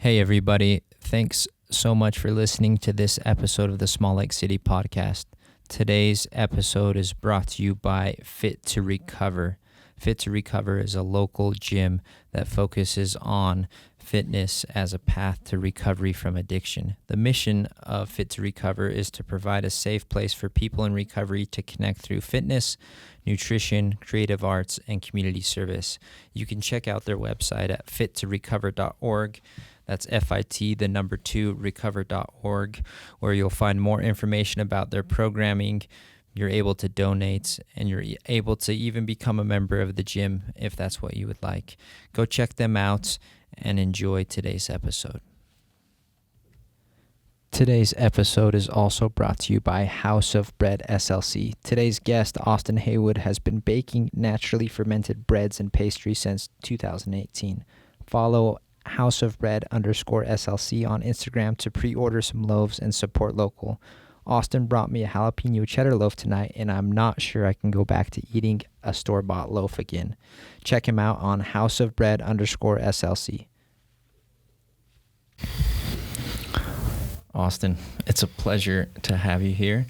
Hey, everybody. Thanks so much for listening to this episode of the Small Lake City podcast. Today's episode is brought to you by Fit2Recover. Fit2Recover is a local gym that focuses on fitness as a path to recovery from addiction. The mission of Fit2Recover is to provide a safe place for people in recovery to connect through fitness, nutrition, creative arts, and community service. You can check out their website at fit2recover.org. That's FIT, recover.org, where you'll find more information about their programming. You're able to donate, and you're able to even become a member of the gym if that's what you would like. Go check them out and enjoy today's episode. Today's episode is also brought to you by House of Bread SLC. Today's guest, Austin Heywood, has been baking naturally fermented breads and pastries since 2018. Follow House of Bread _SLC on Instagram to pre-order some loaves and support local. Austin brought me a jalapeno cheddar loaf tonight, and I'm not sure I can go back to eating a store-bought loaf again. Check him out on House of Bread _SLC. Austin, it's a pleasure to have you here.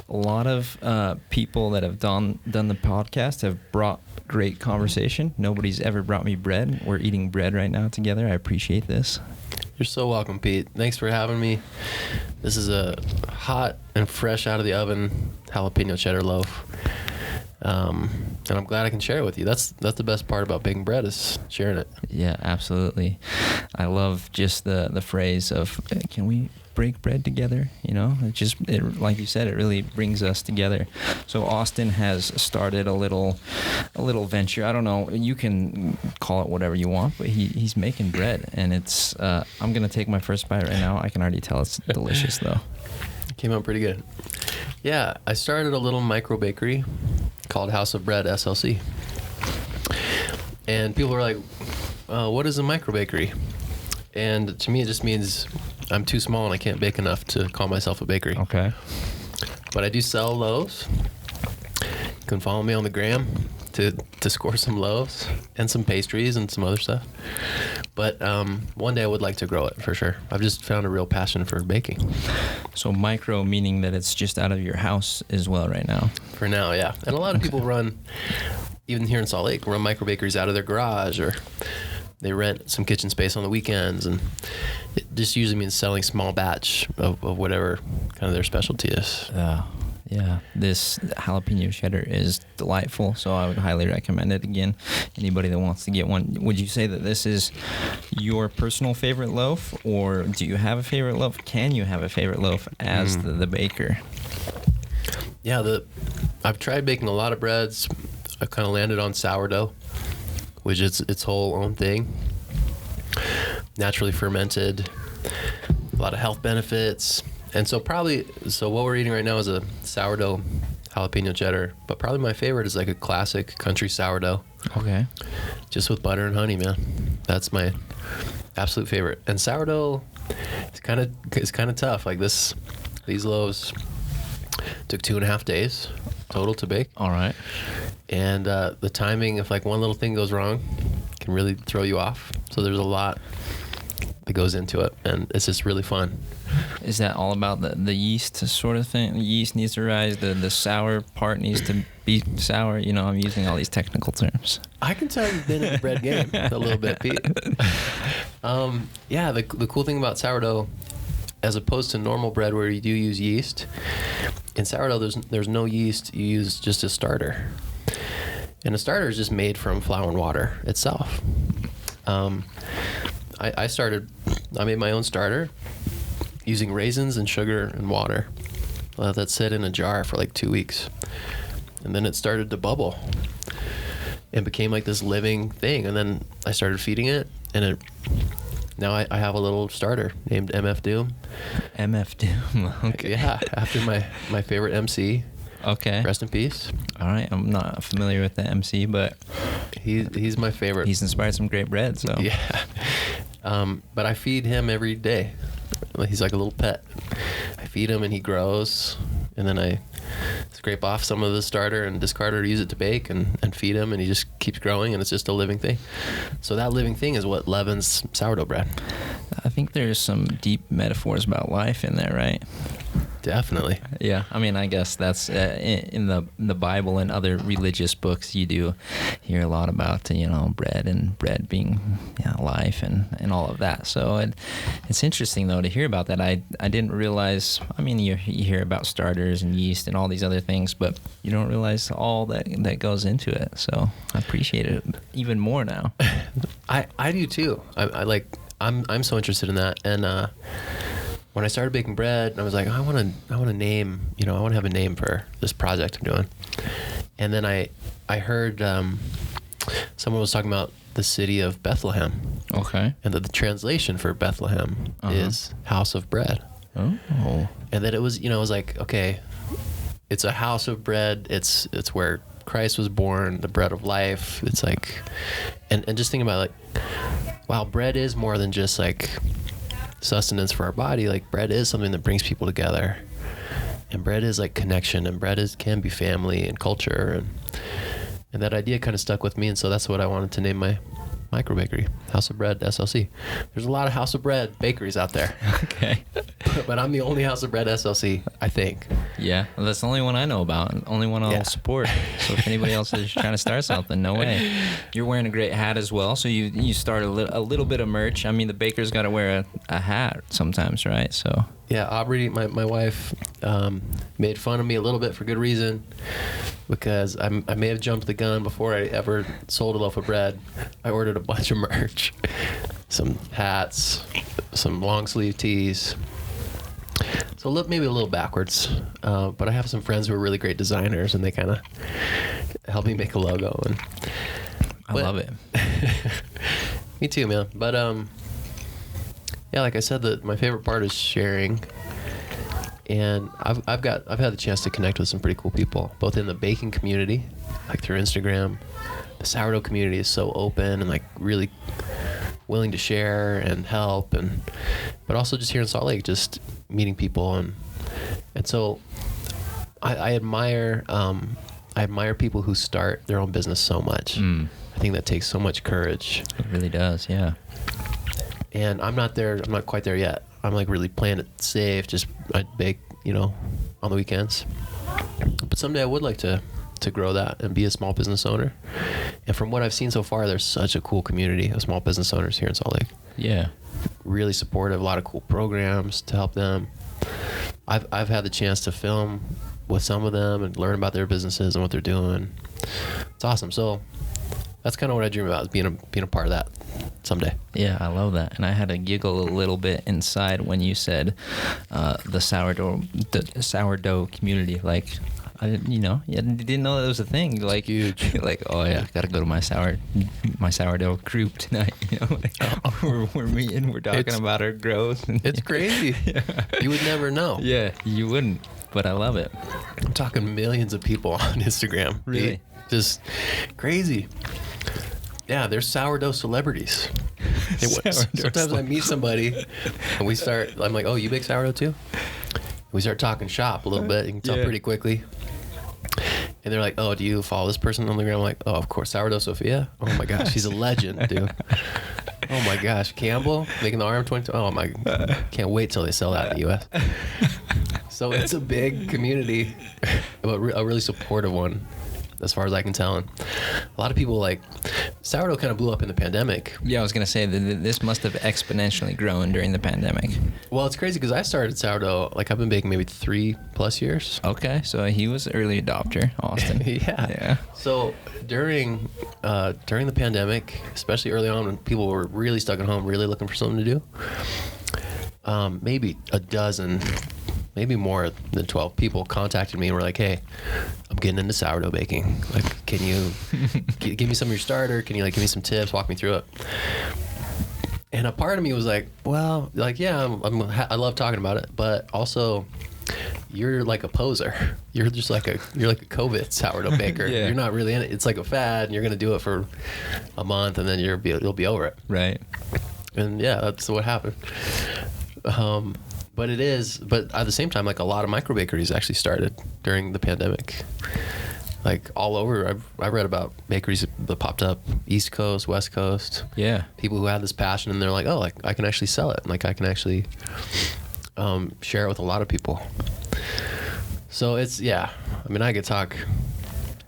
A lot of people that have done the podcast have brought great conversation. Nobody's ever brought me bread. We're eating bread right now together. I appreciate this. You're so welcome, Pete. Thanks for having me. This is a hot and fresh out of the oven jalapeno cheddar loaf. And I'm glad I can share it with you. That's the best part about baking bread, is sharing it. Yeah, absolutely. I love just the phrase of, can we break bread together? You know, it like you said, it really brings us together. So Austin has started a little venture. I don't know, you can call it whatever you want, but he's making bread, and it's I'm gonna take my first bite right now. I can already tell it's delicious though. It came out pretty good. Yeah, I started a little micro bakery called House of Bread SLC, and people were like, what is a micro bakery? And to me, it just means I'm too small and I can't bake enough to call myself a bakery. Okay. But I do sell loaves. You can follow me on the gram to score some loaves and some pastries and some other stuff. But one day I would like to grow it for sure. I've just found a real passion for baking. So micro meaning that it's just out of your house as well right now? For now, yeah. And a lot of people run, even here in Salt Lake, run micro bakeries out of their garage, or they rent some kitchen space on the weekends, and it just usually means selling small batch of whatever kind of their specialty is. Yeah, this jalapeno cheddar is delightful, so I would highly recommend it. Again, anybody that wants to get one. Would you say that this is your personal favorite loaf, or do you have a favorite loaf? Can you have a favorite loaf as the baker? Yeah, I've tried baking a lot of breads. I kind of landed on sourdough, which is its whole own thing. Naturally fermented, a lot of health benefits. And so what we're eating right now is a sourdough jalapeno cheddar, but probably my favorite is like a classic country sourdough. Okay. Just with butter and honey, man. That's my absolute favorite. And sourdough is kind of tough. Like these loaves took 2.5 days total to bake. All right. And the timing, if like one little thing goes wrong, can really throw you off. So there's a lot that goes into it, and it's just really fun. Is that all about the yeast sort of thing? The yeast needs to rise, the sour part needs to be sour. You know, I'm using all these technical terms. I can tell you've been in the bread game a little bit, Pete. Yeah, the cool thing about sourdough, as opposed to normal bread where you do use yeast, in sourdough there's no yeast. You use just a starter. And a starter is just made from flour and water itself. I made my own starter using raisins and sugar and water. That sat in a jar for like 2 weeks. And then it started to bubble and became like this living thing. And then I started feeding it, and now I have a little starter named MF Doom. MF Doom, okay. Yeah, after my favorite MC. Okay. Rest in peace. All right, I'm not familiar with the MC, but he's my favorite. He's inspired some great bread, so. Yeah. But I feed him every day. He's like a little pet. I feed him and he grows, and then I scrape off some of the starter and discard it or use it to bake and feed him, and he just keeps growing, and it's just a living thing. So that living thing is what leavens sourdough bread. think there's some deep metaphors about life in there, right? Definitely. Yeah, I mean, I guess that's in the Bible and other religious books. You do hear a lot about bread being life and all of that. So it's interesting though to hear about that. I didn't realize. I mean, you hear about starters and yeast and all these other things, but you don't realize all that goes into it. So I appreciate it even more now. I do too. I'm so interested in that. And when I started baking bread, I was like, I want to name, I want to have a name for this project I'm doing. And then I heard someone was talking about the city of Bethlehem. Okay. And that the translation for Bethlehem is house of bread. Oh. And that it was, it was like, okay, it's a house of bread. It's where Christ was born, the bread of life. It's like, and just thinking about wow, bread is more than just like sustenance for our body. Like bread is something that brings people together, and bread is like connection, and bread can be family and culture, and that idea kind of stuck with me. And so that's what I wanted to name my micro bakery, House of Bread SLC. There's a lot of House of Bread bakeries out there. Okay. But I'm the only House of Bread SLC, I think. Yeah, well, that's the only one I know about, only one I'll support. So if anybody else is trying to start something, no way. You're wearing a great hat as well, so you start a little bit of merch. I mean, the baker's got to wear a hat sometimes, right? So yeah, Aubrey, my wife, made fun of me a little bit for good reason, because I may have jumped the gun before I ever sold a loaf of bread. I ordered a bunch of merch, some hats, some long sleeve tees. So maybe a little backwards, but I have some friends who are really great designers, and they kind of help me make a logo. I love it. Me too, man. But yeah, like I said, my favorite part is sharing, and I've had the chance to connect with some pretty cool people, both in the baking community, like through Instagram. The sourdough community is so open and like really willing to share and help, but also just here in Salt Lake, just meeting people, and so I admire people who start their own business so much. I think that takes so much courage. It really does, yeah. And I'm not quite there yet. I'm like really playing it safe. I bake, on the weekends. But someday I would like to grow that and be a small business owner. And from what I've seen so far, there's such a cool community of small business owners here in Salt Lake. Yeah. Really supportive, a lot of cool programs to help them. I've had the chance to film with some of them and learn about their businesses and what they're doing. It's awesome. So that's kind of what I dream about, is being a part of that someday. Yeah, I love that. And I had to giggle a little bit inside when you said the sourdough community. Like, I didn't know that was a thing. Like, huge. Like, oh yeah, gotta go to my sourdough group tonight. We're meeting. We're talking about our growth. It's crazy. Yeah. You would never know. Yeah, you wouldn't. But I love it. I'm talking millions of people on Instagram. Really? Just crazy. Yeah, there's sourdough celebrities. Sometimes I meet somebody and I'm like, oh, you bake sourdough too? We start talking shop a little bit. You can tell pretty quickly. And they're like, oh, do you follow this person on the gram? I'm like, oh, of course, Sourdough Sophia. Oh my gosh, she's a legend, dude. Oh my gosh, Campbell making the RM22. Oh my, can't wait till they sell that in the U.S. So it's a big community, but a really supportive one, as far as I can tell. And a lot of people, like, sourdough kind of blew up in the pandemic. Yeah, I was going to say that this must have exponentially grown during the pandemic. Well, it's crazy because I started sourdough, like, I've been baking maybe 3+ years. Okay, so he was an early adopter, Austin. Yeah. So during the pandemic, especially early on when people were really stuck at home, really looking for something to do, maybe a dozen, maybe more than 12 people contacted me and were like, hey, I'm getting into sourdough baking. Like, can you give me some of your starter? Can you, like, give me some tips, walk me through it? And a part of me was like, well, like, yeah, I love talking about it, but also you're like a poser. You're like a COVID sourdough baker. Yeah. You're not really in it. It's like a fad, and you're going to do it for a month, and then you'll be over it. Right. And yeah, that's what happened. But at the same time, like, a lot of micro bakeries actually started during the pandemic. like all over. I've read about bakeries that popped up East Coast, West Coast. Yeah. People who had this passion and they're like, oh, like I can actually sell it. Like I can actually share it with a lot of people. So it's, yeah, I mean, I could talk.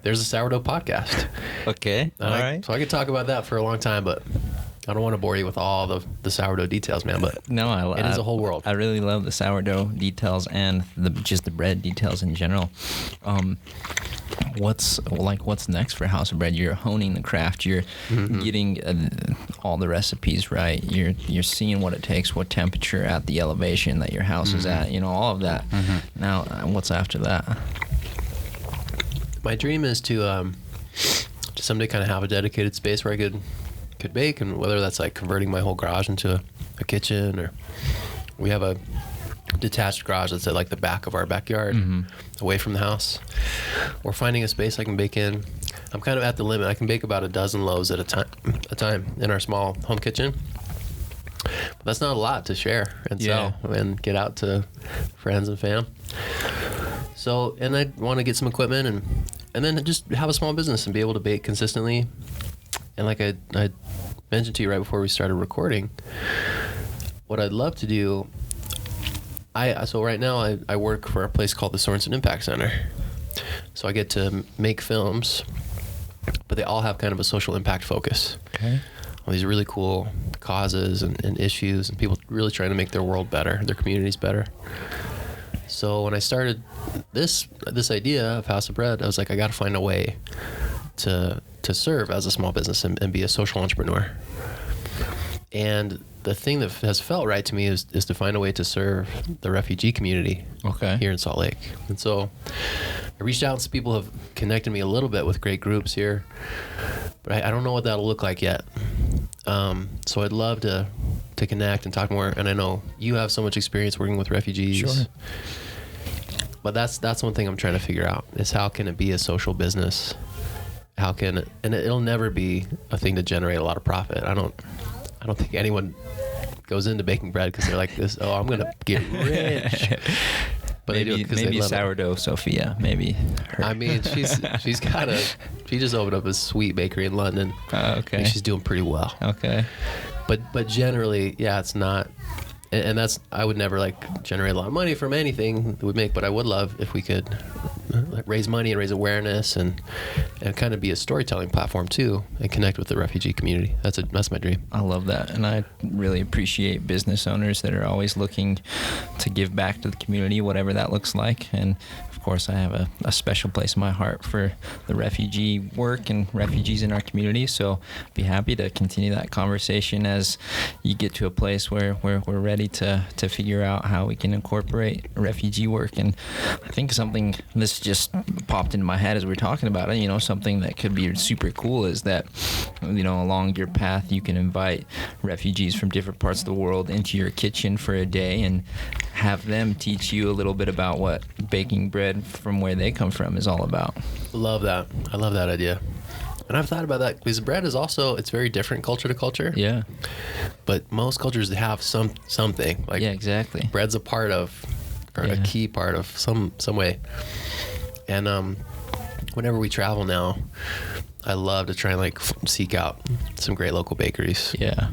There's a sourdough podcast. Okay. All right. So I could talk about that for a long time, but I don't want to bore you with all the sourdough details, man. But no, it is a whole world. I really love the sourdough details and just the bread details in general. What's next for House of Bread? You're honing the craft. You're getting all the recipes right. You're seeing what it takes, what temperature at the elevation that your house is at. You know, all of that. Now, what's after that? My dream is to someday kind of have a dedicated space where I could bake, and whether that's like converting my whole garage into a kitchen, or we have a detached garage that's at like the back of our backyard, away from the house, or finding a space I can bake in. I'm kind of at the limit. I can bake about a dozen loaves at a time in our small home kitchen. But that's not a lot to share and sell and get out to friends and fam. So, and I want to get some equipment and then just have a small business and be able to bake consistently. And like I mentioned to you right before we started recording, what I'd love to do, so right now I work for a place called the Sorensen Impact Center. So I get to make films, but they all have kind of a social impact focus. Okay. All these really cool causes and issues, and people really trying to make their world better, their communities better. So when I started this idea of House of Bread, I was like, I got to find a way to serve as a small business and be a social entrepreneur. And the thing that has felt right to me is to find a way to serve the refugee community here in Salt Lake. And so I reached out, and some people have connected me a little bit with great groups here, but I don't know what that'll look like yet. So I'd love to connect and talk more. And I know you have so much experience working with refugees. Sure. But that's one thing I'm trying to figure out, is how can it be a social business? How can it, and it'll never be a thing to generate a lot of profit. I don't think anyone goes into baking bread because they're like this, oh, I'm going to get rich. But maybe, they do it because maybe they love sourdough it. Sophia, maybe her. I mean, she just opened up a sweet bakery in London. Okay. I think she's doing pretty well. Okay. But generally, yeah, it's not, and that's, I would never like generate a lot of money from anything that we make, but I would love if we could raise money and raise awareness and kind of be a storytelling platform too, and connect with the refugee community. That's my dream. I love that, and I really appreciate business owners that are always looking to give back to the community, whatever that looks like. And of course, I have a special place in my heart for the refugee work and refugees in our community. So be happy to continue that conversation as you get to a place where we're ready to figure out how we can incorporate refugee work. And I think something, this just popped into my head as we were talking about it, something that could be super cool is that, along your path, you can invite refugees from different parts of the world into your kitchen for a day and have them teach you a little bit about what baking bread from where they come from is all about. Love that. I love that idea. And I've thought about that because bread is also, it's very different culture to culture. Yeah. But most cultures have something. Like, yeah, exactly. Bread's a part of, or a key part of some way. And whenever we travel now, I love to try and seek out some great local bakeries. Yeah.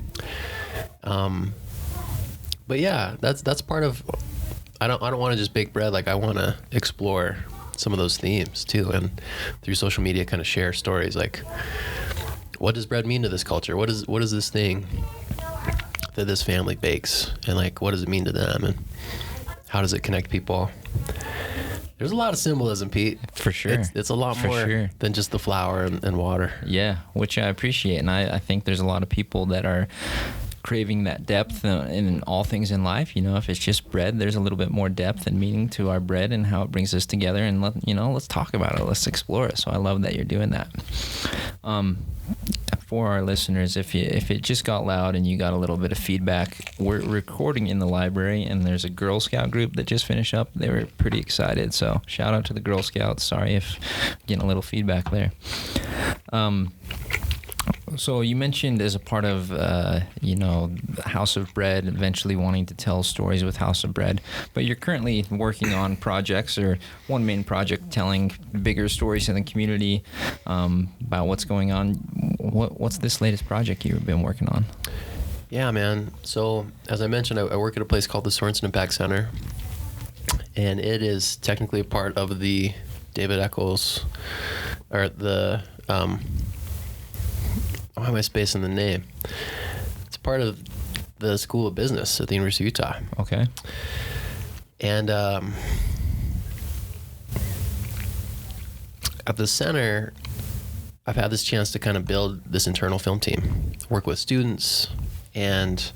But yeah, that's part of, I don't want to just bake bread. Like, I want to explore some of those themes too, and through social media kind of share stories like, what does bread mean to this culture? What is this thing that this family bakes, and what does it mean to them, and how does it connect people? There's a lot of symbolism, Pete. For sure. It's a lot more than just the flour and water. Yeah, which I appreciate, and I think there's a lot of people that are craving that depth in all things in life. If it's just bread, there's a little bit more depth and meaning to our bread and how it brings us together, and let's talk about it, let's explore it. So I love that you're doing that. For our listeners, if it just got loud and you got a little bit of feedback, we're recording in the library, and there's a Girl Scout group that just finished up. They were pretty excited, so shout out to the Girl Scouts. Sorry if getting a little feedback there. So you mentioned as a part of, House of Bread, eventually wanting to tell stories with House of Bread, but you're currently working on projects, or one main project telling bigger stories in the community about what's going on. What's this latest project you've been working on? Yeah, man. So as I mentioned, I work at a place called the Sorensen Impact Center, and it is technically a part of the David Eccles, or the, why am I spacing the name? It's part of the School of Business at the University of Utah. Okay. And at the center, I've had this chance to kind of build this internal film team, work with students, and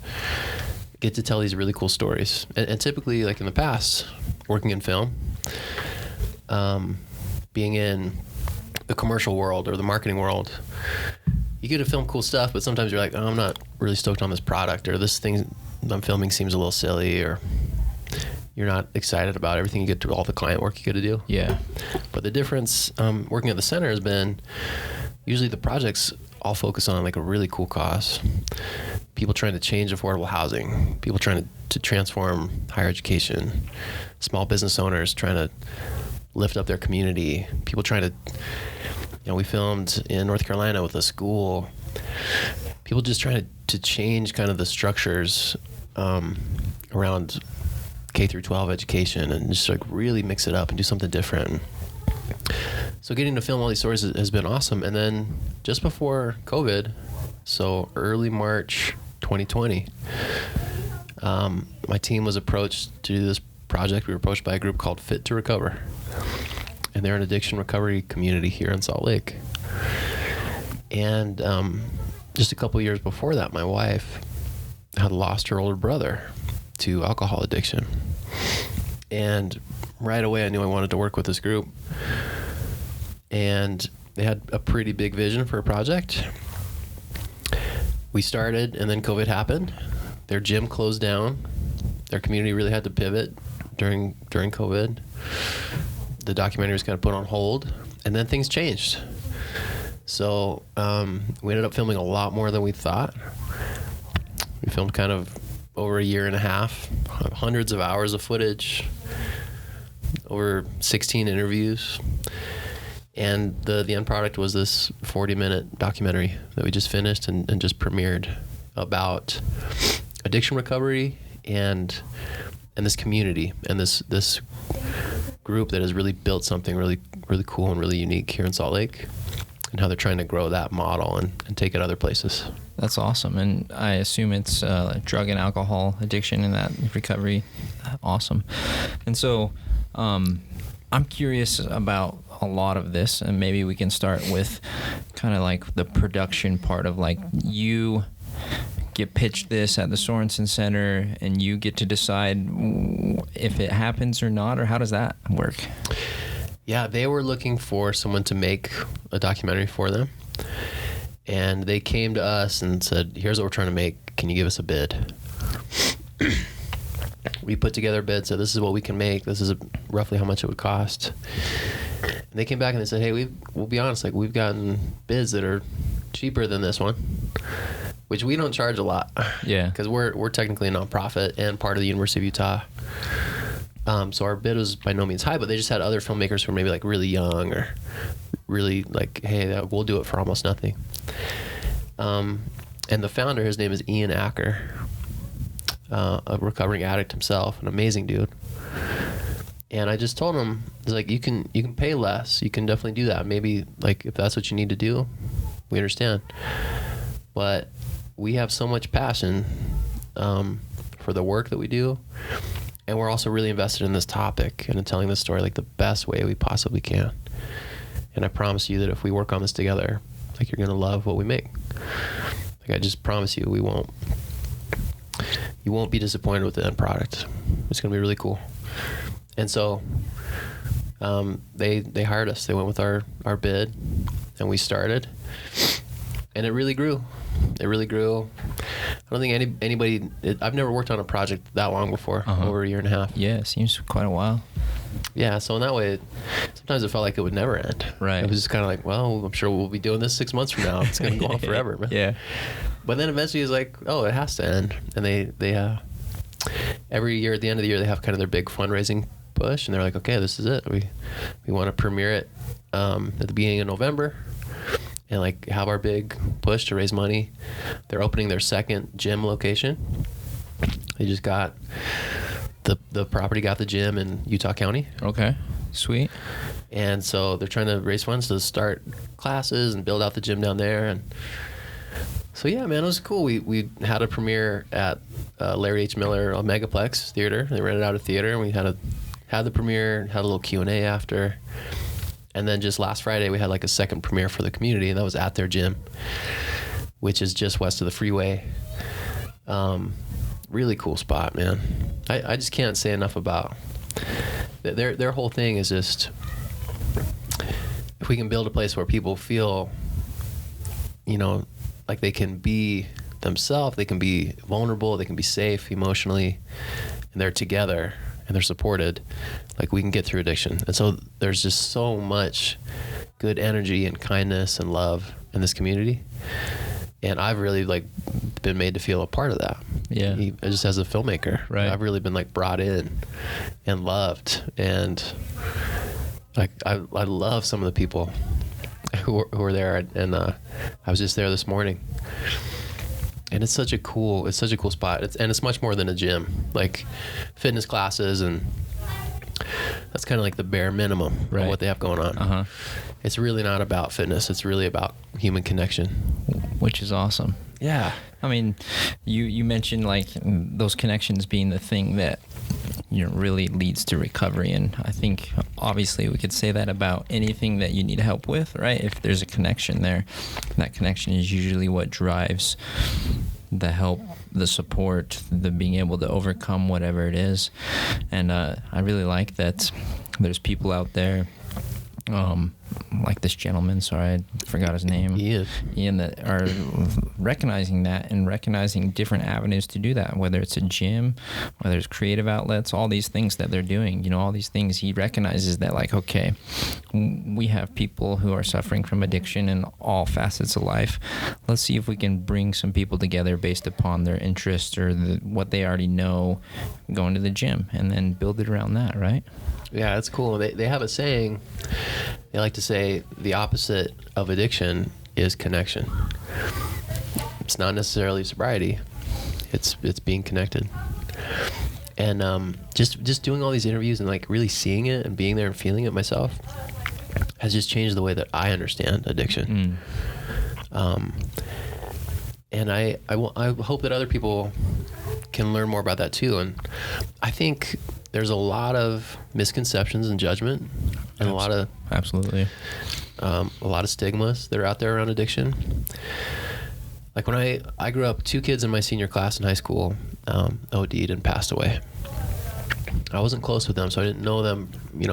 get to tell these really cool stories. And typically, like in the past, working in film, being in the commercial world or the marketing world, you get to film cool stuff, but sometimes you're like, oh, I'm not really stoked on this product, or this thing I'm filming seems a little silly, or you're not excited about everything you get to, all the client work you get to do. Yeah. But the difference working at the center has been usually the projects all focus on like a really cool cause. People trying to change affordable housing, people trying to transform higher education, small business owners trying to lift up their community, people trying to, we filmed in North Carolina with a school, people just trying to change kind of the structures around K through 12 education and just like really mix it up and do something different. So getting to film all these stories has been awesome. And then just before COVID, so early March 2020, my team was approached to do this project. We were approached by a group called Fit2Recover, and they're an addiction recovery community here in Salt Lake. And just a couple years before that, my wife had lost her older brother to alcohol addiction. And right away, I knew I wanted to work with this group. And they had a pretty big vision for a project. We started, and then COVID happened. Their gym closed down. Their community really had to pivot during COVID. The documentary was kind of put on hold, and then things changed. So we ended up filming a lot more than we thought. We filmed kind of over a year and a half, hundreds of hours of footage, over 16 interviews. And the end product was this 40-minute documentary that we just finished and just premiered about addiction recovery and this community and this group that has really built something really, really cool and really unique here in Salt Lake, and how they're trying to grow that model and take it other places. That's awesome. And I assume it's drug and alcohol addiction and that recovery. Awesome. And so I'm curious about a lot of this, and maybe we can start with kind of like the production part of, like, you get pitched this at the Sorensen Center and you get to decide if it happens or not, or how does that work? Yeah, they were looking for someone to make a documentary for them, and they came to us and said, here's what we're trying to make, can you give us a bid? We put together a bid, said this is what we can make, this is roughly how much it would cost. And they came back and they said, hey, we'll be honest, like, we've gotten bids that are cheaper than this one, which we don't charge a lot. Yeah. Because we're technically a nonprofit and part of the University of Utah. So our bid was by no means high, but they just had other filmmakers who were maybe like really young or really like, hey, we'll do it for almost nothing. And the founder, his name is Ian Acker, a recovering addict himself, an amazing dude. And I just told him, I was like, you can pay less. You can definitely do that. Maybe, like, if that's what you need to do, we understand. But we have so much passion for the work that we do. And we're also really invested in this topic and in telling this story like the best way we possibly can. And I promise you that if we work on this together, like, you're going to love what we make. Like, I just promise you, you won't be disappointed with the end product. It's going to be really cool. And so they hired us. They went with our bid, and we started. And it really grew. It really grew. I don't think anybody... I've never worked on a project that long before, over a year and a half. Yeah, it seems quite a while. Yeah, so in that way, sometimes it felt like it would never end. Right. It was just kind of like, well, I'm sure we'll be doing this 6 months from now. It's going to go on forever, man. Yeah. But then eventually it's like, oh, it has to end. And they every year at the end of the year, they have kind of their big fundraising push. And they're like, okay, this is it. We want to premiere it at the beginning of November and like have our big push to raise money. They're opening their second gym location. They just got... The property got the gym in Utah County. Okay, sweet. And so they're trying to raise funds to start classes and build out the gym down there. And so, yeah, man, it was cool. We had a premiere at Larry H. Miller Megaplex Theater. They rented out a theater, and we had the premiere, had a little Q&A after. And then just last Friday, we had like a second premiere for the community, and that was at their gym, which is just west of the freeway. Really cool spot, man. I just can't say enough about their whole thing is just, if we can build a place where people feel, like they can be themselves, they can be vulnerable, they can be safe emotionally, and they're together and they're supported, like we can get through addiction. And so there's just so much good energy and kindness and love in this community. And I've really been made to feel a part of that. Yeah. Just as a filmmaker, right. I've really been brought in and loved, and I love some of the people who are there. And I was just there this morning, and it's such a cool spot. It's much more than a gym, like fitness classes, and that's kind of like the bare minimum right. of what they have going on. Uh-huh. It's really not about fitness. It's really about human connection, which is awesome. Yeah. I mean, you mentioned those connections being the thing that really leads to recovery, and I think obviously we could say that about anything that you need help with, right? If there's a connection there, that connection is usually what drives the help, the support, the being able to overcome whatever it is. And I really like that there's people out there like this gentleman, sorry, I forgot his name. Ian, that are recognizing that and recognizing different avenues to do that, whether it's a gym, whether it's creative outlets, all these things that they're doing, all these things. He recognizes that okay, we have people who are suffering from addiction in all facets of life. Let's see if we can bring some people together based upon their interests or what they already know, going to the gym, and then build it around that, right? Yeah, that's cool. They have a saying. They like to say the opposite of addiction is connection. It's not necessarily sobriety. It's being connected. And just doing all these interviews and really seeing it and being there and feeling it myself has just changed the way that I understand addiction. And I hope that other people can learn more about that too. And I think there's a lot of misconceptions and judgment, and a lot of stigmas that are out there around addiction. Like when I grew up, 2 kids in my senior class in high school OD'd and passed away. I wasn't close with them, so I didn't know them,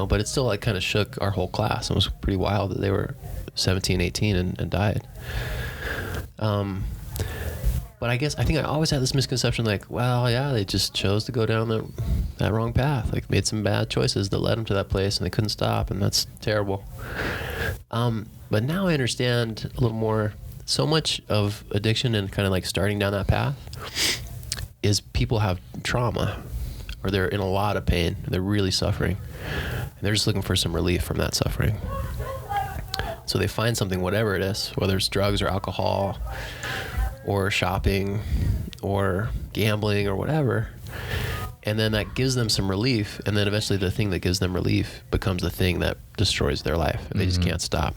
but it still kind of shook our whole class. It was pretty wild that they were 17, 18 and died. But I think I always had this misconception, well, yeah, they just chose to go down that wrong path, made some bad choices that led them to that place, and they couldn't stop, and that's terrible. But now I understand a little more. So much of addiction and kind of starting down that path is people have trauma, or they're in a lot of pain, they're really suffering, and they're just looking for some relief from that suffering. So they find something, whatever it is, whether it's drugs or alcohol, or shopping, or gambling, or whatever. And then that gives them some relief. And then eventually the thing that gives them relief becomes the thing that destroys their life. And they just can't stop.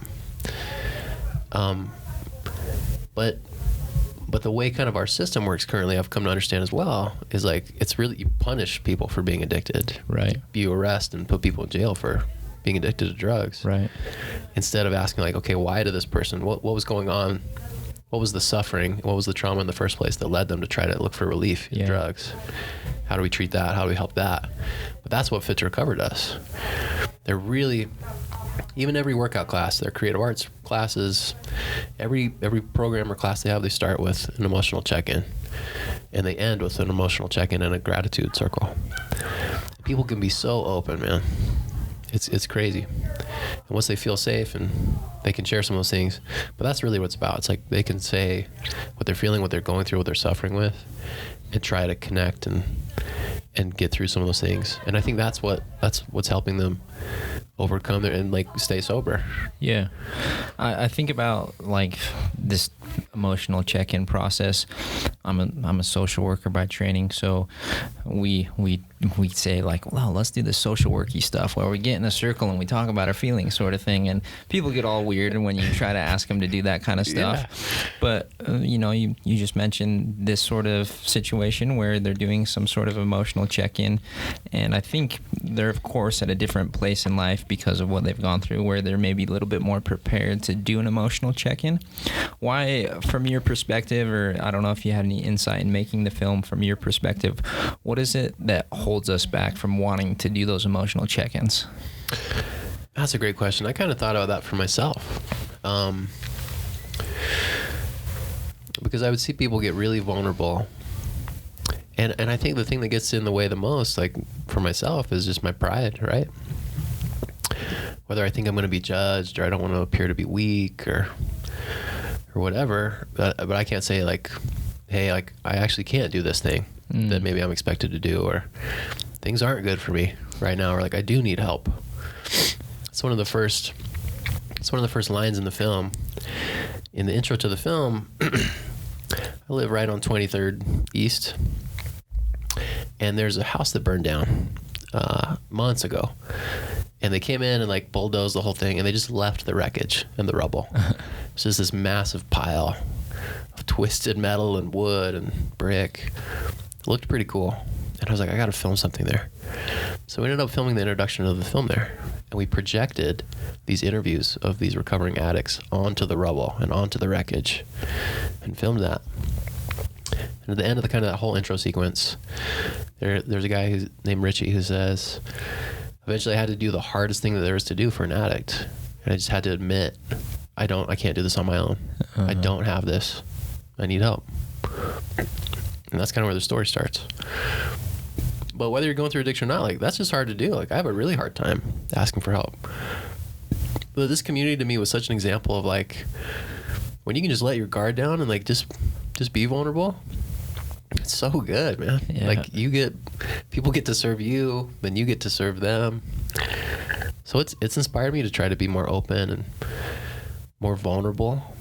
But the way kind of our system works currently, I've come to understand as well, is it's really, you punish people for being addicted. Right. You arrest and put people in jail for being addicted to drugs. Right. Instead of asking okay, why did this person, what was going on? What was the suffering? What was the trauma in the first place that led them to try to look for relief in drugs? How do we treat that? How do we help that? But that's what Fit2Recover does. They're really, even every workout class, their creative arts classes, every program or class they have, they start with an emotional check-in, and they end with an emotional check-in and a gratitude circle. People can be so open, man. It's crazy. And once they feel safe and they can share some of those things, but that's really what it's about. It's like they can say what they're feeling, what they're going through, what they're suffering with, and try to connect and get through some of those things. And I think that's what's helping them overcome their and like stay sober. Yeah. I think about like this emotional check-in process. I'm a social worker by training, so we say like, well, let's do the social worky stuff where we get in a circle and we talk about our feelings, sort of thing. And people get all weird when you try to ask them to do that kind of stuff. Yeah. But you just mentioned this sort of situation where they're doing some sort of emotional check-in, and I think they're of course at a different place in life because of what they've gone through, where they're maybe a little bit more prepared to do an emotional check-in. Why, from your perspective, or I don't know if you had any insight in making the film, from your perspective, what is it that holds us back from wanting to do those emotional check-ins? That's a great question. I kind of thought about that for myself. Because I would see people get really vulnerable. And I think the thing that gets in the way the most, like for myself, is just my pride, right? Whether I think I'm going to be judged, or I don't want to appear to be weak, or whatever. But I can't say like, hey, like I actually can't do this thing that maybe I'm expected to do, or things aren't good for me right now, or like I do need help. It's one of the first lines in the film. In the intro to the film, I live right on 23rd East, and there's a house that burned down months ago, and they came in and like bulldozed the whole thing, and they just left the wreckage and the rubble. It's just this massive pile of twisted metal and wood and brick. It looked pretty cool, and I was like, I gotta film something there. So we ended up filming the introduction of the film there, and we projected these interviews of these recovering addicts onto the rubble and onto the wreckage and filmed that. And at the end of the kind of that whole intro sequence, there's a guy named Richie who says, eventually I had to do the hardest thing that there is to do for an addict. And I just had to admit, I can't do this on my own. I don't have this. I need help. And that's kind of where the story starts. But whether you're going through addiction or not, like that's just hard to do. Like I have a really hard time asking for help. But this community to me was such an example of like when you can just let your guard down and like just be vulnerable. It's so good, man. Yeah. Like people get to serve you, then you get to serve them. So it's inspired me to try to be more open and more vulnerable.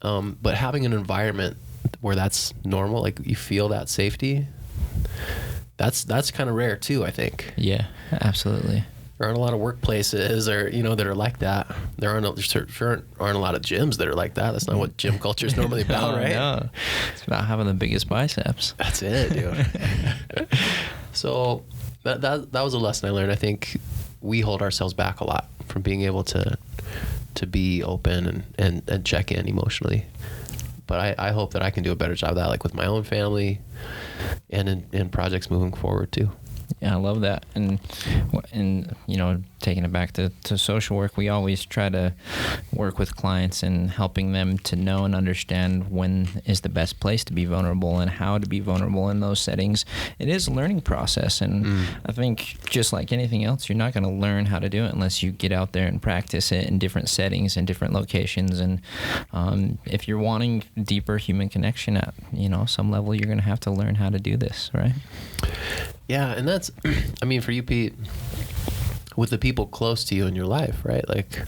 But having an environment where that's normal, like you feel that safety, that's kind of rare too, I think. Yeah, absolutely. There aren't a lot of workplaces that are like that. There aren't a lot of gyms that are like that. That's not what gym culture is normally about, right? No. It's about having the biggest biceps. That's it, dude. So that was a lesson I learned. I think we hold ourselves back a lot from being able to be open and check in emotionally. But I hope that I can do a better job of that, like with my own family and in projects moving forward too. Yeah, I love that. And taking it back to social work, we always try to work with clients and helping them to know and understand when is the best place to be vulnerable and how to be vulnerable in those settings. It is a learning process, and I think just like anything else, you're not going to learn how to do it unless you get out there and practice it in different settings and different locations. And if you're wanting deeper human connection at some level, you're going to have to learn how to do this, right? Yeah, and that's, I mean, for you, Pete, with the people close to you in your life, right? Like,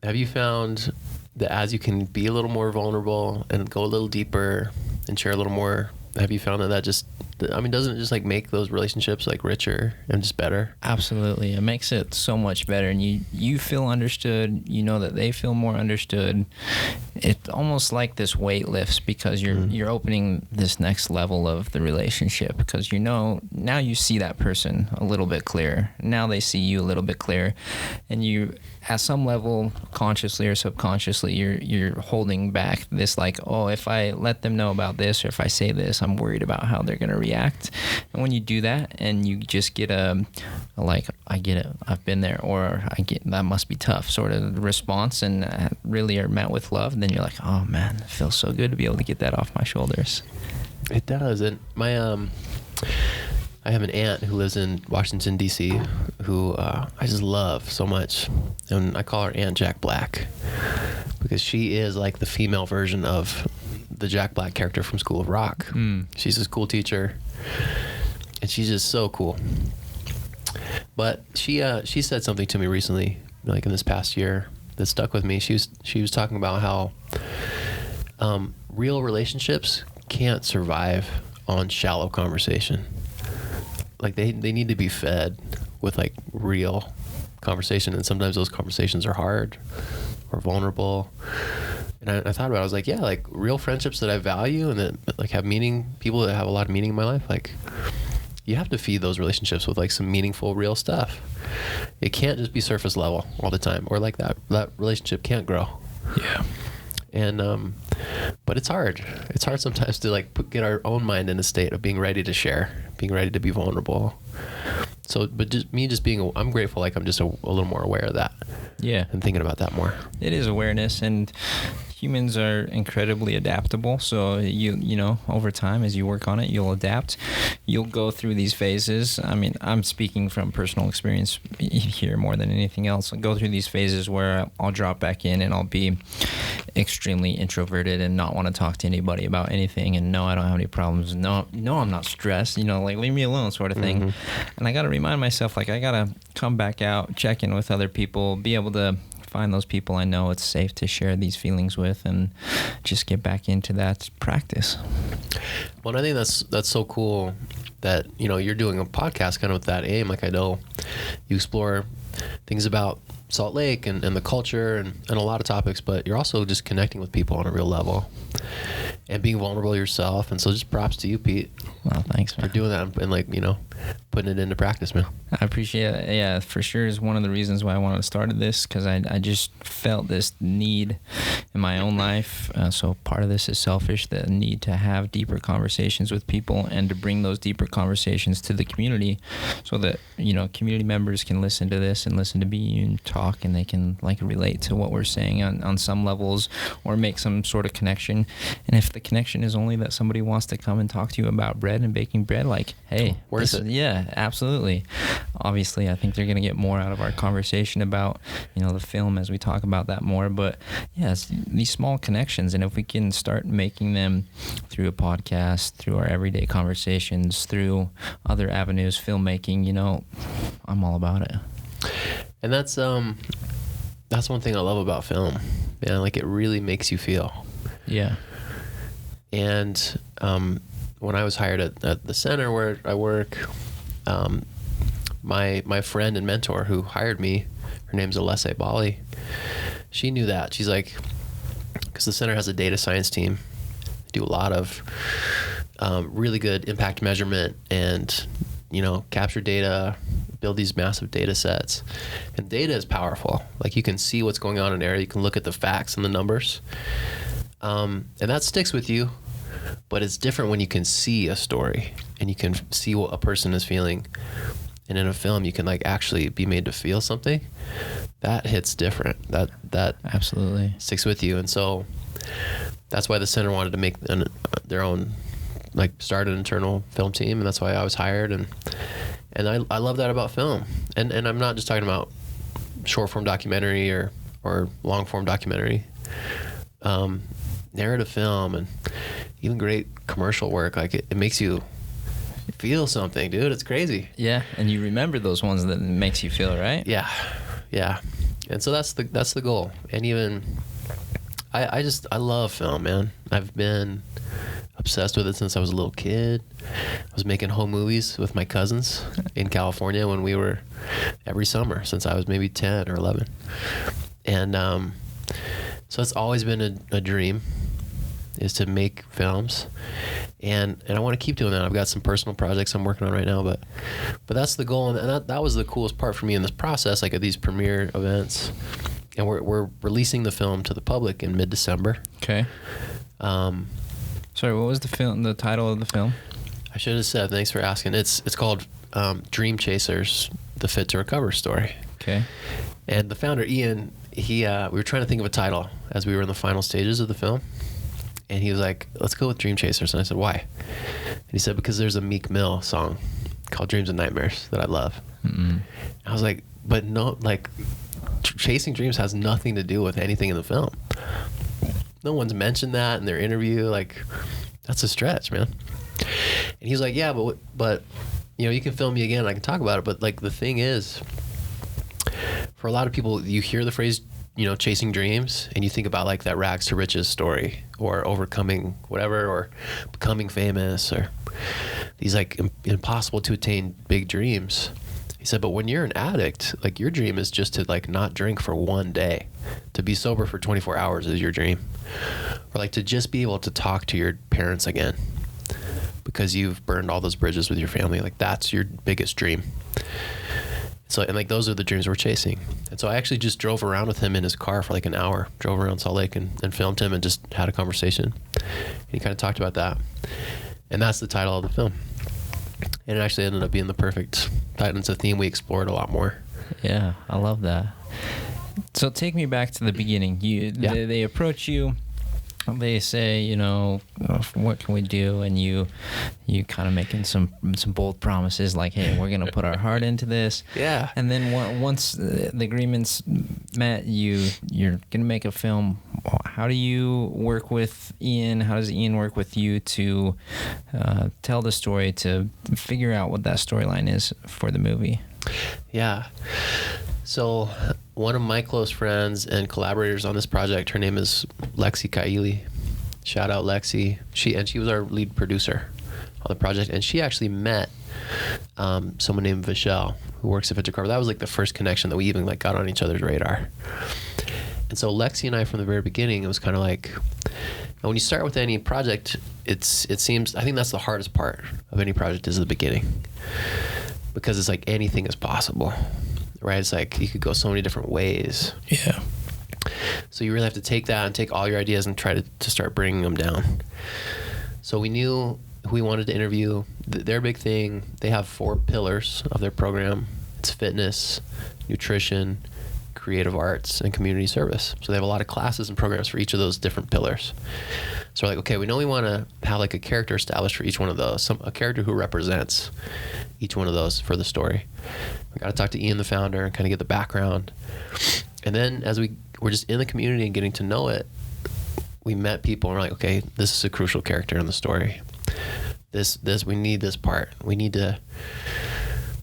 have you found that as you can be a little more vulnerable and go a little deeper and share a little more, have you found that just, I mean, doesn't it just like make those relationships like richer and just better? Absolutely. It makes it so much better, and you feel understood. You know that they feel more understood. It's almost like this weight lifts because you're opening this next level of the relationship, because now you see that person a little bit clearer. Now they see you a little bit clearer, and you, at some level, consciously or subconsciously, you're holding back this like, oh, if I let them know about this or if I say this, I'm worried about how they're going to react. And when you do that and you just get a like, I get it, I've been there, or I get, that must be tough sort of response, and really are met with love, then you're like, oh man, it feels so good to be able to get that off my shoulders. It does. And my I have an aunt who lives in Washington, D.C., who I just love so much. And I call her Aunt Jack Black because she is like the female version of the Jack Black character from School of Rock. She's a school teacher, and she's just so cool. But she said something to me recently, like in this past year, that stuck with me. She was talking about how real relationships can't survive on shallow conversation. Like they need to be fed with like real conversation, and sometimes those conversations are hard or vulnerable. And I thought about it, I was like, yeah, like real friendships that I value and that like have meaning, people that have a lot of meaning in my life, like you have to feed those relationships with like some meaningful, real stuff. It can't just be surface level all the time, or like that relationship can't grow. Yeah. And but it's hard. It's hard sometimes to like get our own mind in a state of being ready to share, being ready to be vulnerable. So, but just being, I'm grateful. Like I'm just a little more aware of that. Yeah. And thinking about that more. It is awareness, and humans are incredibly adaptable. So you know, over time, as you work on it, you'll adapt. You'll go through these phases. I mean, I'm speaking from personal experience here more than anything else. I'll go through these phases where I'll drop back in and I'll be extremely introverted and not want to talk to anybody about anything. And no, I don't have any problems. No, I'm not stressed. You know, like leave me alone, sort of thing. Mm-hmm. And I got to remind myself, like I got to come back out, check in with other people, be able to find those people I know it's safe to share these feelings with, and just get back into that practice. Well, I think that's so cool that, you know, you're doing a podcast kind of with that aim. Like I know you explore things about Salt Lake and the culture and a lot of topics, but you're also just connecting with people on a real level and being vulnerable yourself. And so just props to you, Pete. Well, thanks, man. For doing that and like, you know, putting it into practice, man. I appreciate it. Yeah, for sure is one of the reasons why I wanted to start this, because I just felt this need in my own life. So part of this is selfish, the need to have deeper conversations with people and to bring those deeper conversations to the community so that, you know, community members can listen to this and listen to me and talk, and they can like relate to what we're saying on some levels or make some sort of connection. And if the connection is only that somebody wants to come and talk to you about bread and baking bread, like, hey, worth it. Yeah, absolutely. Obviously, I think they're going to get more out of our conversation about, you know, the film as we talk about that more. But yes, these small connections, and if we can start making them through a podcast, through our everyday conversations, through other avenues, filmmaking, you know, I'm all about it. And that's one thing I love about film, man. Like it really makes you feel. Yeah. And when I was hired at the center where I work, my friend and mentor who hired me, her name's Alessia Bali, she knew that. She's like, because the center has a data science team, they do a lot of really good impact measurement and, you know, capture data, build these massive data sets. And data is powerful. Like you can see what's going on in an area, you can look at the facts and the numbers. And that sticks with you, but it's different when you can see a story and you can see what a person is feeling. And in a film, you can like actually be made to feel something. That hits different. That absolutely sticks with you. And so that's why the center wanted to make their own, like start an internal film team. And that's why I was hired. And I love that about film. And I'm not just talking about short form documentary or long form documentary. Narrative film and even great commercial work, like it makes you feel something, dude. It's crazy. Yeah, and you remember those ones that makes you feel, right? Yeah. And so that's the goal. And even I love film, man. I've been obsessed with it since I was a little kid. I was making home movies with my cousins in California when we were every summer since I was maybe 10 or 11. And so it's always been a dream, is to make films, and I want to keep doing that. I've got some personal projects I'm working on right now, but that's the goal, and that was the coolest part for me in this process, like at these premiere events. And we're releasing the film to the public in mid-December. Okay. Sorry, what was the title of the film? I should have said, thanks for asking. It's called Dream Chasers, the Fit2Recover Story. Okay. And the founder, Ian, we were trying to think of a title as we were in the final stages of the film. And he was like, let's go with Dream Chasers. And I said, why? And he said, because there's a Meek Mill song called Dreams and Nightmares that I love. Mm-mm. I was like, but no, like chasing dreams has nothing to do with anything in the film. No one's mentioned that in their interview. Like, that's a stretch, man. And he's like, yeah, but you know, you can film me again and I can talk about it. But like, the thing is, for a lot of people, you hear the phrase, you know, chasing dreams, and you think about like that rags to riches story, or overcoming whatever, or becoming famous, or these like impossible to attain big dreams. He said, but when you're an addict, like your dream is just to like not drink for one day. To be sober for 24 hours is your dream. Or like to just be able to talk to your parents again because you've burned all those bridges with your family. Like that's your biggest dream. So, and like those are the dreams we're chasing. And so I actually just drove around with him in his car for like an hour, drove around Salt Lake and filmed him and just had a conversation. And he kind of talked about that. And that's the title of the film. And it actually ended up being the perfect title. It's a theme we explored a lot more. Yeah, I love that. So take me back to the beginning. They approach you. They say, you know, what can we do? And you kind of making some bold promises like, hey, we're going to put our heart into this. Yeah. And then once the agreement's met, you're going to make a film. How do you work with Ian? How does Ian work with you to tell the story, to figure out what that storyline is for the movie? Yeah. So one of my close friends and collaborators on this project, her name is Lexi Kaili. Shout out Lexi. She was our lead producer on the project, and she actually met someone named Vishal who works at Fit2Recover. That was like the first connection that we even like got on each other's radar. And so Lexi and I, from the very beginning, it was kind of like, when you start with any project, it seems, I think that's the hardest part of any project is the beginning, because it's like anything is possible. Right? It's like you could go so many different ways. Yeah. So you really have to take that and take all your ideas and try to start bringing them down. So we knew who we wanted to interview. Their big thing, they have 4 pillars of their program. It's fitness, nutrition, creative arts, and community service. So they have a lot of classes and programs for each of those different pillars. So we're like, okay, we know we want to have like a character established for each one of those, a character who represents each one of those for the story. We got to talk to Ian, the founder, and kind of get the background. And then as we're just in the community and getting to know it, we met people and we're like, okay, this is a crucial character in the story. This we need this part. We need to.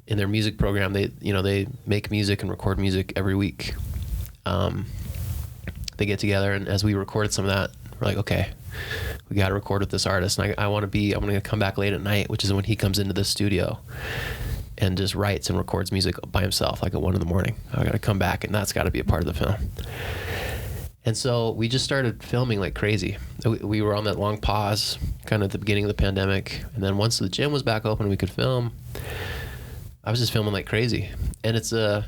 In their music program, they make music and record music every week. They get together, and as we recorded some of that, we're like, okay, we got to record with this artist. And I'm going to come back late at night, which is when he comes into the studio and just writes and records music by himself, like at 1 a.m. I got to come back, and that's got to be a part of the film. And so we just started filming like crazy. We were on that long pause, kind of at the beginning of the pandemic. And then once the gym was back open and we could film, I was just filming like crazy. And it's a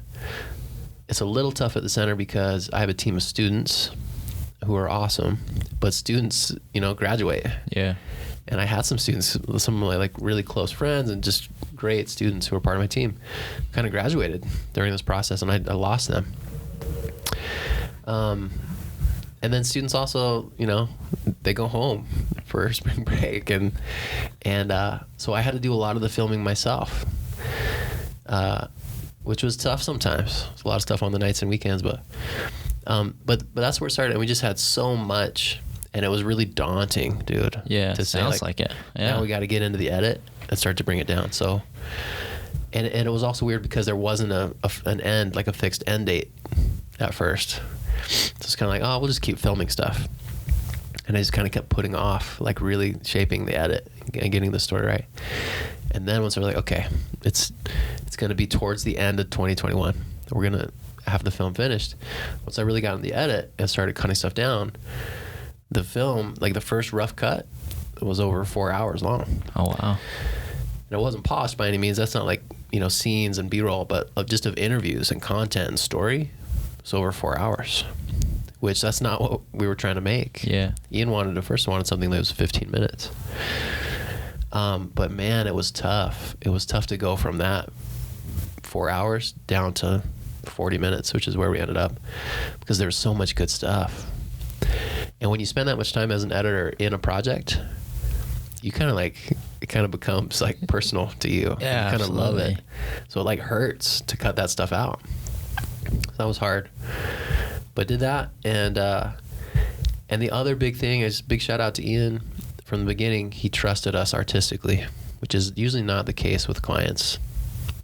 little tough at the center because I have a team of students who are awesome, but students, graduate. Yeah. And I had some students, some of my like really close friends and just great students who were part of my team, kind of graduated during this process, and I lost them. And then students also, they go home for spring break, and so I had to do a lot of the filming myself, which was tough sometimes. There's a lot of stuff on the nights and weekends, but that's where it started, and we just had so much. And it was really daunting, dude. Yeah, to say, sounds like it. Yeah. Now we got to get into the edit and start to bring it down. So, and it was also weird because there wasn't an end, like a fixed end date at first. So it's kind of like, oh, we'll just keep filming stuff. And I just kind of kept putting off, like really shaping the edit and getting the story right. And then once we're like, okay, it's going to be towards the end of 2021. We're going to have the film finished. Once I really got in the edit and started cutting stuff down, the film, like the first rough cut, was over 4 hours long. Oh, wow. And it wasn't polished by any means. That's not like, scenes and B-roll, but just of interviews and content and story. It's over 4 hours, which that's not what we were trying to make. Yeah. Ian wanted something that was 15 minutes. But man, it was tough. It was tough to go from that 4 hours down to 40 minutes, which is where we ended up, because there was so much good stuff. And when you spend that much time as an editor in a project, you kind of like, it kind of becomes like personal to you. Yeah, you kind of love absolutely. it. So it like hurts to cut that stuff out. So that was hard, but did that. And the other big thing is, big shout out to Ian. From the beginning, he trusted us artistically, which is usually not the case with clients,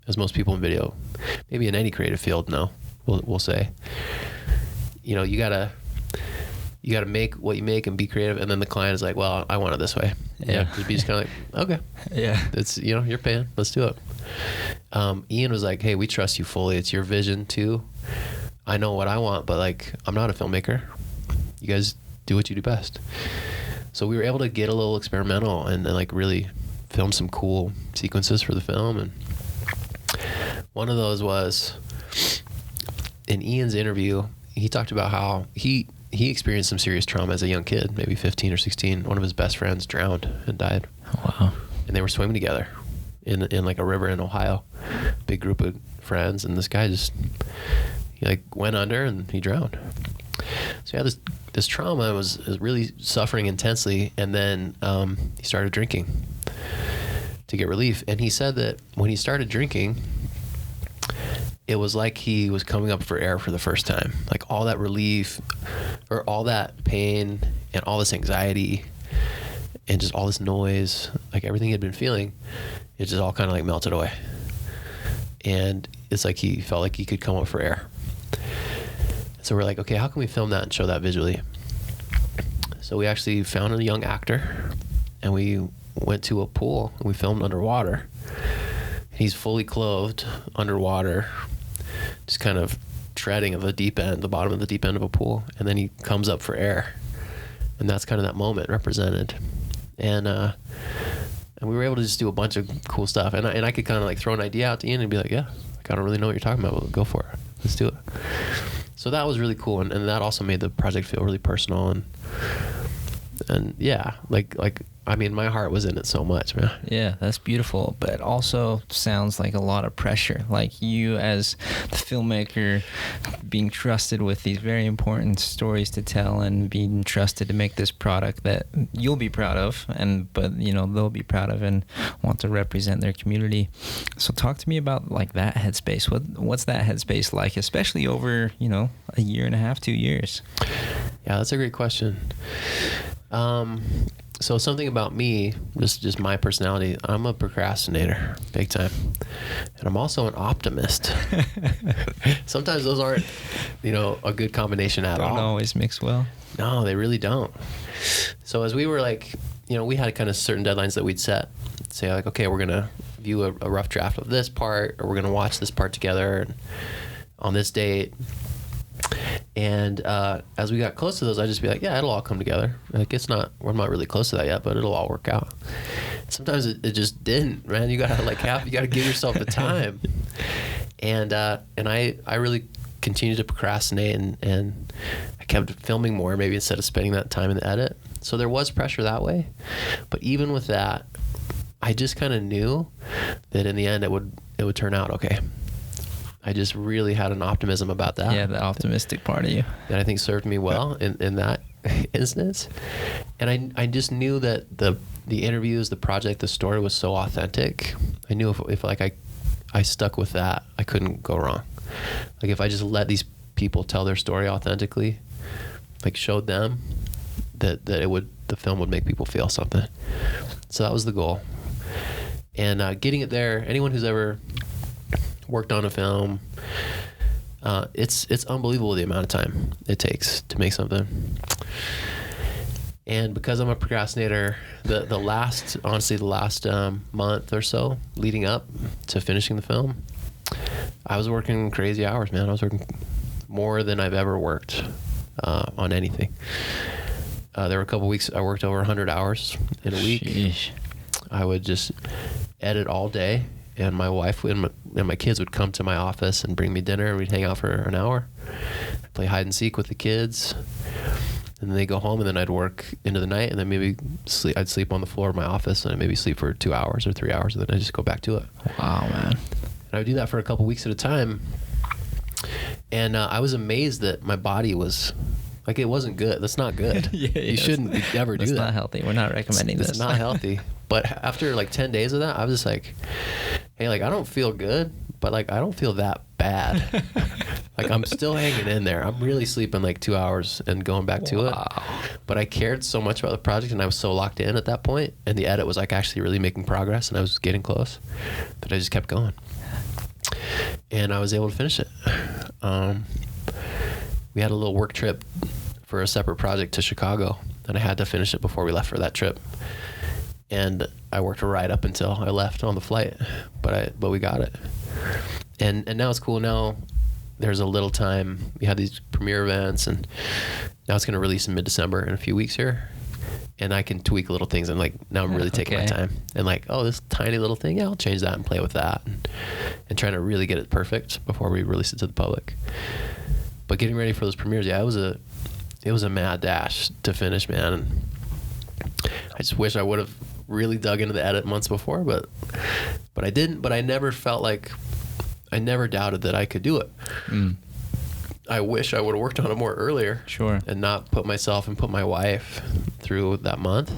as most people in video, maybe in any creative field, no, we'll say, you know, you gotta make what you make and be creative, and then the client is like, well, I want it this way. Yeah. You'd be just kind of like, okay, Yeah. it's, you know, you're paying, let's do it. Ian was like, hey, we trust you fully. It's your vision too. I know what I want, but like, I'm not a filmmaker. You guys do what you do best. So we were able to get a little experimental and like really film some cool sequences for the film. And one of those was in Ian's interview. He talked about how he experienced some serious trauma as a young kid, maybe 15 or 16. One of his best friends drowned and died. Wow. And they were swimming together in like a river in Ohio, big group of friends. And this guy he like went under and he drowned. So yeah, this trauma was really suffering intensely, and then he started drinking to get relief. And he said that when he started drinking, it was like he was coming up for air for the first time. Like all that relief, or all that pain, and all this anxiety, and just all this noise, like everything he'd been feeling, it just all kind of like melted away. And it's like he felt like he could come up for air. So we're like, okay, how can we film that and show that visually? So we actually found a young actor, and we went to a pool and we filmed underwater. He's fully clothed underwater, just kind of treading at the bottom of the deep end of a pool, and then he comes up for air, and that's kind of that moment represented. And we were able to just do a bunch of cool stuff, and I could kind of like throw an idea out to Ian and be like, yeah, like, I don't really know what you're talking about, but go for it, let's do it. So that was really cool, and that also made the project feel really personal, and yeah, like I mean, my heart was in it so much, man. Yeah, that's beautiful, but also sounds like a lot of pressure. Like you as the filmmaker being trusted with these very important stories to tell, and being trusted to make this product that you'll be proud of, but you know, they'll be proud of and want to represent their community. So talk to me about like that headspace. What's that headspace like, especially over, you know, a year and a half, 2 years? Yeah, that's a great question. So something about me, just my personality, I'm a procrastinator, big time. And I'm also an optimist. Sometimes those aren't, you know, a good combination at all. Don't always mix well. No, they really don't. So as we were like, you know, we had kind of certain deadlines that we'd set. Say like, okay, we're going to view a rough draft of this part, or we're going to watch this part together on this date. And as we got close to those, I'd just be like, yeah, it'll all come together. Like we're not really close to that yet, but it'll all work out. Sometimes it just didn't, man. You gotta give yourself the time. And I really continued to procrastinate, and I kept filming more, maybe instead of spending that time in the edit. So there was pressure that way. But even with that, I just kind of knew that in the end it would turn out okay. I just really had an optimism about that. Yeah, the optimistic part of you. That I think served me well in that instance. And I just knew that the interviews, the project, the story was so authentic. I knew if like I stuck with that, I couldn't go wrong. Like if I just let these people tell their story authentically, like showed them that the film would make people feel something. So that was the goal. And getting it there, anyone who's ever worked on a film, it's unbelievable the amount of time it takes to make something. And because I'm a procrastinator, the last month or so leading up to finishing the film, I was working crazy hours, man. I was working more than I've ever worked on anything. There were a couple weeks I worked over 100 hours in a week. Sheesh. I would just edit all day, and my wife and my kids would come to my office and bring me dinner, and we'd hang out for an hour, play hide and seek with the kids, and then they go home, and then I'd work into the night, and then maybe I'd sleep on the floor of my office, and I'd maybe sleep for 2 hours or 3 hours, and then I'd just go back to it. Wow, man. And I would do that for a couple weeks at a time, and I was amazed that my body was like, it wasn't good. That's not good. You shouldn't ever do that. That's not healthy. We're not recommending this. It's not healthy. But after like 10 days of that, I was just like, hey, like I don't feel good, but like I don't feel that bad. Like I'm still hanging in there. I'm really sleeping like 2 hours and going back to it. But I cared so much about the project, and I was so locked in at that point, and the edit was like actually really making progress, and I was getting close, that I just kept going. And I was able to finish it. We had a little work trip for a separate project to Chicago, and I had to finish it before we left for that trip. And I worked right up until I left on the flight, but we got it. And now it's cool. Now there's a little time. We had these premiere events, and now it's going to release in mid-December in a few weeks here. And I can tweak little things, and like now I'm really taking my time, and like, oh, this tiny little thing, yeah, I'll change that and play with that, and trying to really get it perfect before we release it to the public. But getting ready for those premieres, yeah, it was a mad dash to finish, man. And I just wish I would have really dug into the edit months before, but I didn't. But I never felt like, I never doubted that I could do it. I wish I would have worked on it more earlier. Sure. And not put myself and put my wife through that month.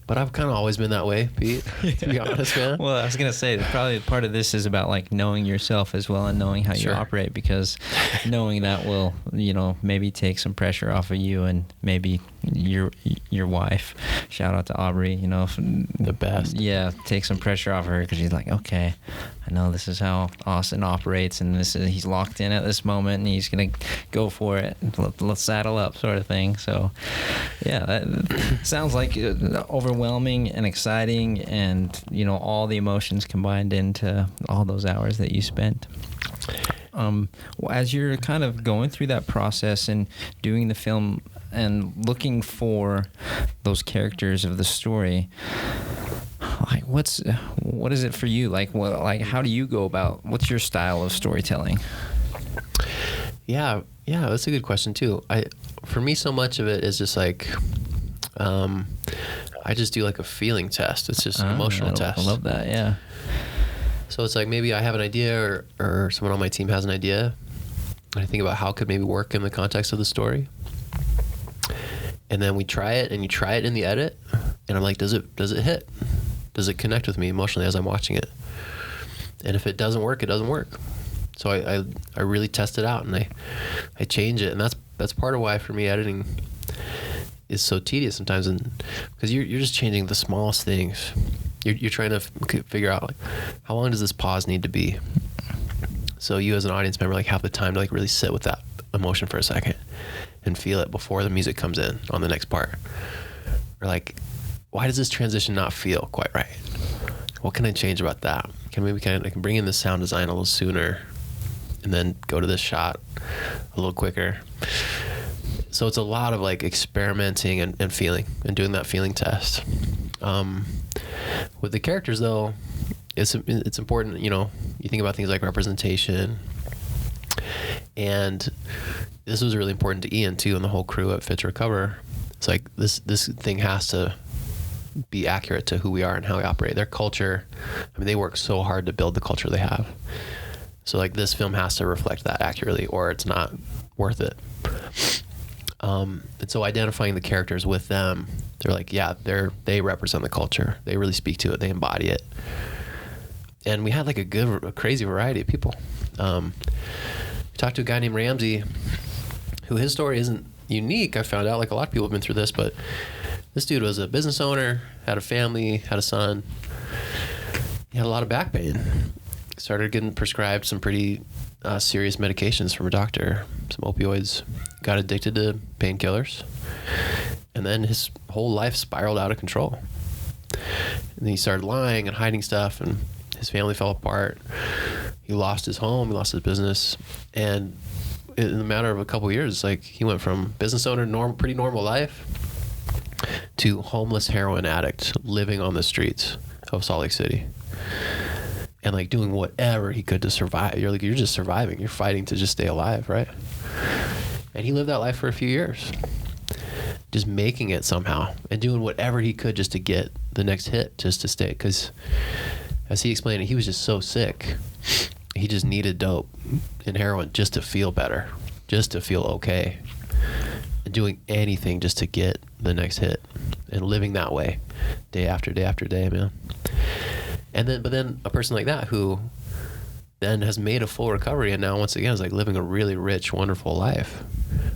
But I've kind of always been that way, Pete, to be honest, man. Well, I was going to say, probably part of this is about like knowing yourself as well and knowing how you operate, because knowing that will, maybe take some pressure off of you and maybe your wife, shout out to Aubrey, the best. Yeah, take some pressure off of her, because she's like, okay, I know this is how Austin operates, and he's locked in at this moment, and he's going to go for it. Let's saddle up, sort of thing. So, yeah, that sounds like overwhelming and exciting, and all the emotions combined into all those hours that you spent. As you're kind of going through that process and doing the film and looking for those characters of the story, like what is it for you? Like how do you go about, what's your style of storytelling? Yeah, that's a good question too. For me, so much of it is just like, I just do like a feeling test. It's just an emotional test. I love that. Yeah. So it's like, maybe I have an idea, or someone on my team has an idea, and I think about how it could maybe work in the context of the story. And then we try it, and you try it in the edit, and I'm like, does it hit? Does it connect with me emotionally as I'm watching it? And if it doesn't work, it doesn't work. So I really test it out, and I change it. And that's part of why, for me, editing is so tedious sometimes, and because you're just changing the smallest things. You're trying to figure out, like, how long does this pause need to be? So you as an audience member, like, have the time to like really sit with that emotion for a second and feel it before the music comes in on the next part. Or like, why does this transition not feel quite right? What can I change about that? I can bring in the sound design a little sooner, and then go to this shot a little quicker. So it's a lot of like experimenting and feeling, and doing that feeling test. With the characters though, it's important, you think about things like representation, and this was really important to Ian too, and the whole crew at Fit2Recover. It's like this thing has to be accurate to who we are and how we operate. Their culture, they work so hard to build the culture they have. So like, this film has to reflect that accurately, or it's not worth it. And so identifying the characters with them, they're like, yeah, they represent the culture. They really speak to it. They embody it. And we had like a crazy variety of people. We talked to a guy named Ramsey, who, his story isn't unique. I found out, like, a lot of people have been through this, but this dude was a business owner, had a family, had a son. He had a lot of back pain. Started getting prescribed some pretty serious medications from a doctor, some opioids, got addicted to painkillers, and then his whole life spiraled out of control. And then he started lying and hiding stuff, and his family fell apart. He lost his home, he lost his business, and in the matter of a couple of years, like, he went from business owner, pretty normal life, to homeless heroin addict living on the streets of Salt Lake City. And like doing whatever he could to survive. You're just surviving. You're fighting to just stay alive, right? And he lived that life for a few years, just making it somehow and doing whatever he could just to get the next hit, just to stay. Because as he explained it, he was just so sick. He just needed dope and heroin just to feel better, just to feel okay, and doing anything just to get the next hit. and living that way day after day after day, man. But then a person like that who then has made a full recovery and now once again is like living a really rich, wonderful life,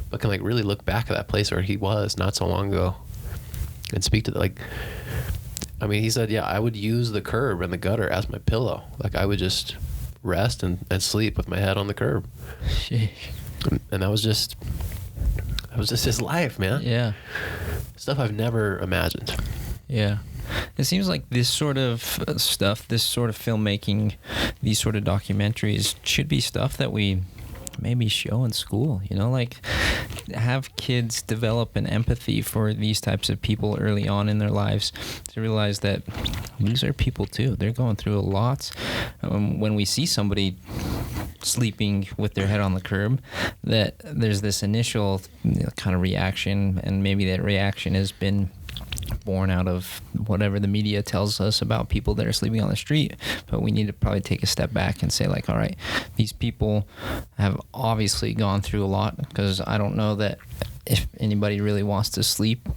but can like really look back at that place where he was not so long ago and speak to he said, yeah, I would use the curb and the gutter as my pillow. Like I would just rest and sleep with my head on the curb. And that was just his life, man. Yeah. Stuff I've never imagined. Yeah. It seems like this sort of stuff, this sort of filmmaking, these sort of documentaries should be stuff that we maybe show in school, like have kids develop an empathy for these types of people early on in their lives to realize that these are people too. They're going through a lot. When we see somebody sleeping with their head on the curb, that there's this initial kind of reaction, and maybe that reaction has been born out of whatever the media tells us about people that are sleeping on the street. But we need to probably take a step back and say, like, all right, these people have obviously gone through a lot, because I don't know that if anybody really wants to sleep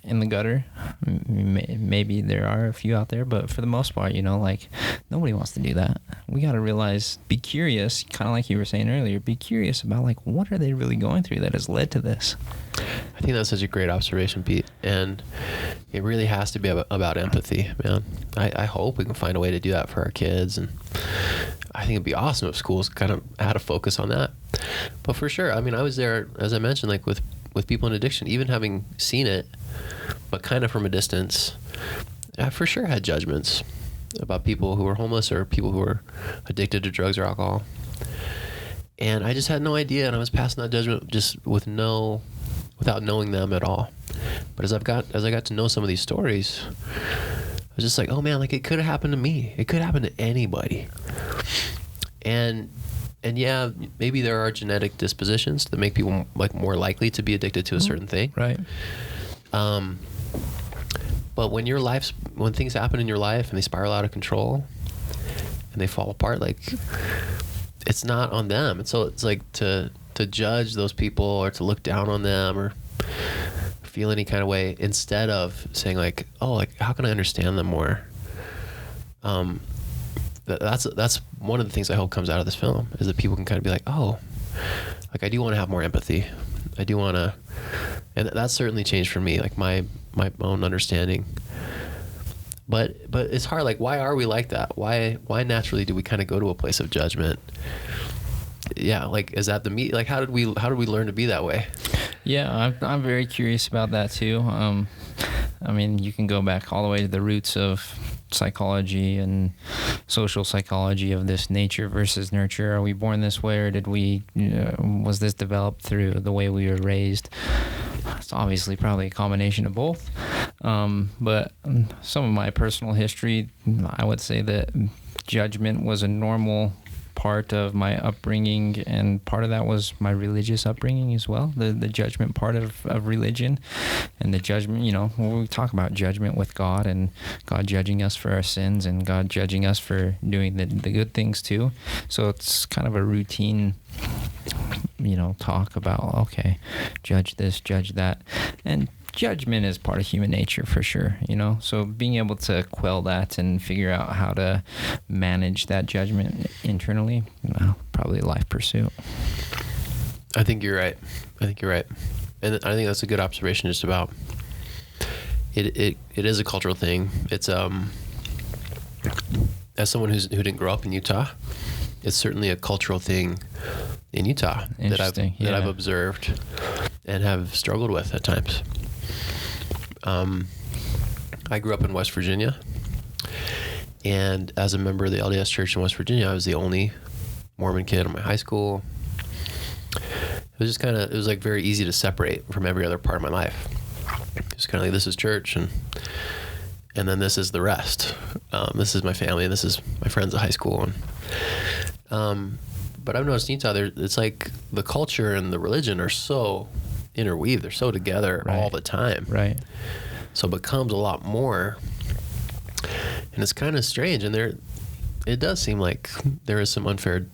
in the gutter. Maybe there are a few out there, but for the most part, nobody wants to do that. We got to realize, be curious, kind of like you were saying earlier, be curious about like, what are they really going through that has led to this? I think that's such a great observation, Pete. And it really has to be about empathy, man. I hope we can find a way to do that for our kids. And I think it'd be awesome if schools kind of had a focus on that. But for sure, I was there, as I mentioned, like with people in addiction, even having seen it, but kind of from a distance, I for sure had judgments about people who were homeless or people who were addicted to drugs or alcohol. And I just had no idea, and I was passing that judgment just without knowing them at all. But as I got to know some of these stories, I was just like, oh man, like it could have happened to me. It could happen to anybody. And yeah, maybe there are genetic dispositions that make people like more likely to be addicted to a certain thing. Right. But when things happen in your life and they spiral out of control and they fall apart, like it's not on them. And so it's like to judge those people or to look down on them or feel any kind of way, instead of saying like, oh, like how can I understand them more? That's one of the things I hope comes out of this film, is that people can kind of be like, oh, like I do want to have more empathy. I do want to, and that's certainly changed for me, like my own understanding. But it's hard. Like, why are we like that? Why naturally do we kind of go to a place of judgment? Yeah, like is that like how did we learn to be that way? Yeah, I'm very curious about that too. You can go back all the way to the roots of psychology and social psychology of this nature versus nurture. Are we born this way, or did we was this developed through the way we were raised? It's obviously probably a combination of both. But some of my personal history, I would say that judgment was a normal part of my upbringing, and part of that was my religious upbringing as well, the judgment part of religion, and the judgment, when we talk about judgment with God and God judging us for our sins and God judging us for doing the good things too. So it's kind of a routine talk about, okay, judge this, judge that, and judgment is part of human nature for sure, so being able to quell that and figure out how to manage that judgment internally, probably a life pursuit. I think you're right. And I think that's a good observation, just about it is a cultural thing. It's as someone who didn't grow up in Utah, it's certainly a cultural thing in Utah that I've observed and have struggled with at times. I grew up in West Virginia, and as a member of the LDS Church in West Virginia, I was the only Mormon kid in my high school. It was like very easy to separate from every other part of my life. It's kind of like, this is church, and then this is the rest. This is my family, and this is my friends at high school. But I've noticed in Utah, it's like the culture and the religion are so interweaved. They're so together all the time. Right. So it becomes a lot more, and it's kind of strange. And it does seem like there is some unfair,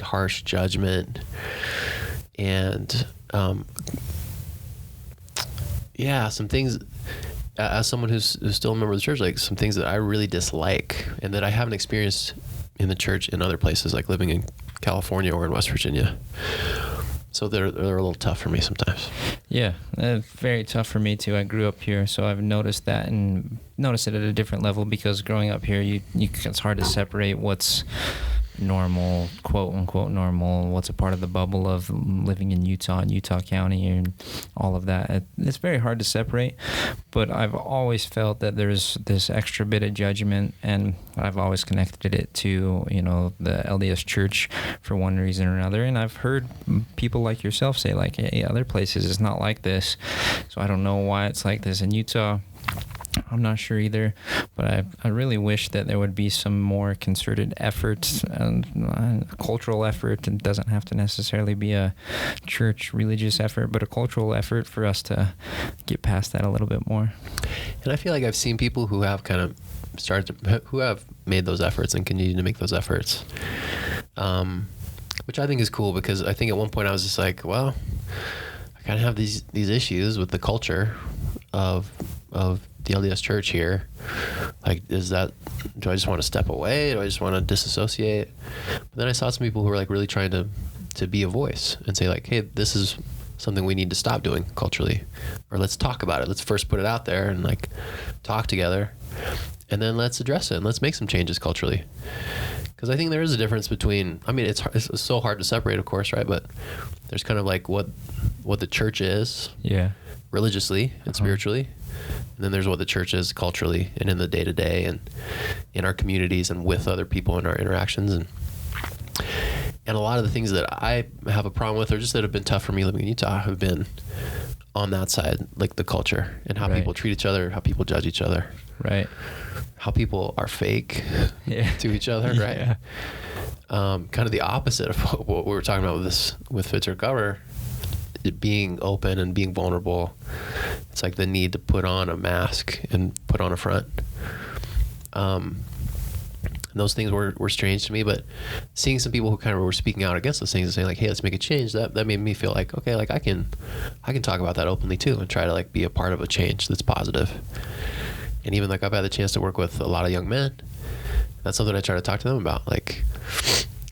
harsh judgment, and some things. as someone who's still a member of the church, like some things that I really dislike and that I haven't experienced in the church in other places, like living in California or in West Virginia. So they're a little tough for me sometimes. Yeah, very tough for me too. I grew up here, so I've noticed that and noticed it at a different level, because growing up here, it's hard to separate what's normal, quote unquote normal, what's a part of the bubble of living in Utah and Utah County and all of that. It's very hard to separate, but I've always felt that there's this extra bit of judgment, and I've always connected it to, the LDS Church for one reason or another. And I've heard people like yourself say, like, hey, other places it's not like this, so I don't know why it's like this in Utah. I'm not sure either, but I really wish that there would be some more concerted efforts and cultural effort. It doesn't have to necessarily be a church religious effort, but a cultural effort for us to get past that a little bit more. And I feel like I've seen people who have kind of who have made those efforts and continue to make those efforts, which I think is cool, because I think at one point I was just like, well, I kind of have these issues with the culture of the LDS Church here. Like, do I just want to step away? Do I just want to disassociate? But then I saw some people who were like really trying to be a voice and say, like, hey, this is something we need to stop doing culturally, or let's talk about it. Let's first put it out there and like talk together, and then let's address it and let's make some changes culturally. Because I think there is a difference between, I mean, it's so hard to separate, of course, right? But there's kind of like what the church is, religiously and spiritually, and then there's what the church is culturally and in the day-to-day and in our communities and with other people in our interactions. And a lot of the things that I have a problem with, or just that have been tough for me living in Utah, have been on that side, like the culture and how people treat each other, how people judge each other, right? How people are fake to each other, right? Kind of the opposite of what we were talking about with Fit2Recover, being open and being vulnerable. It's like the need to put on a mask and put on a front. And those things were strange to me, but seeing some people who kind of were speaking out against those things and saying like, hey, let's make a change, that made me feel like, okay, like I can talk about that openly too and try to like be a part of a change that's positive. And even like I've had the chance to work with a lot of young men. That's something I try to talk to them about. Like,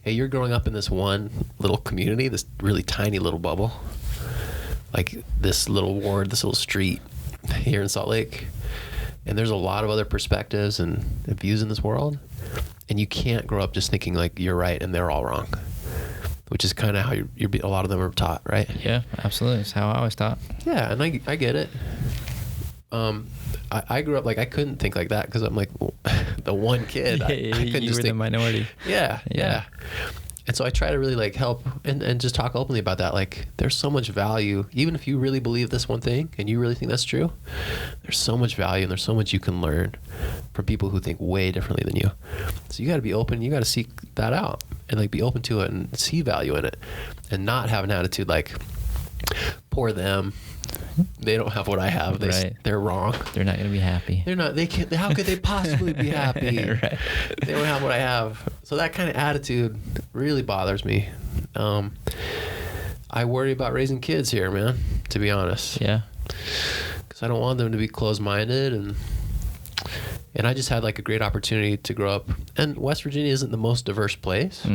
hey, you're growing up in this one little community, this really tiny little bubble, like this little ward, this little street here in Salt Lake. And there's a lot of other perspectives and views in this world. And you can't grow up just thinking like you're right and they're all wrong, which is kind of how a lot of them are taught, right? Yeah, absolutely. It's how I was taught. Yeah, and I get it. I grew up like I couldn't think like that because I'm like the one kid. I couldn't you just were think, the minority. Yeah. And so I try to really like help and just talk openly about that. Like there's so much value, even if you really believe this one thing and you really think that's true, there's so much value and there's so much you can learn from people who think way differently than you. So you got to be open. You got to seek that out and like be open to it and see value in it and not have an attitude like poor them. They don't have what I have. They're wrong. They're not going to be happy. They're not. They can't. How could they possibly be happy? Right. They don't have what I have. So that kind of attitude really bothers me. I worry about raising kids here, man. To be honest. Yeah. Because I don't want them to be closed-minded, and I just had like a great opportunity to grow up. And West Virginia isn't the most diverse place.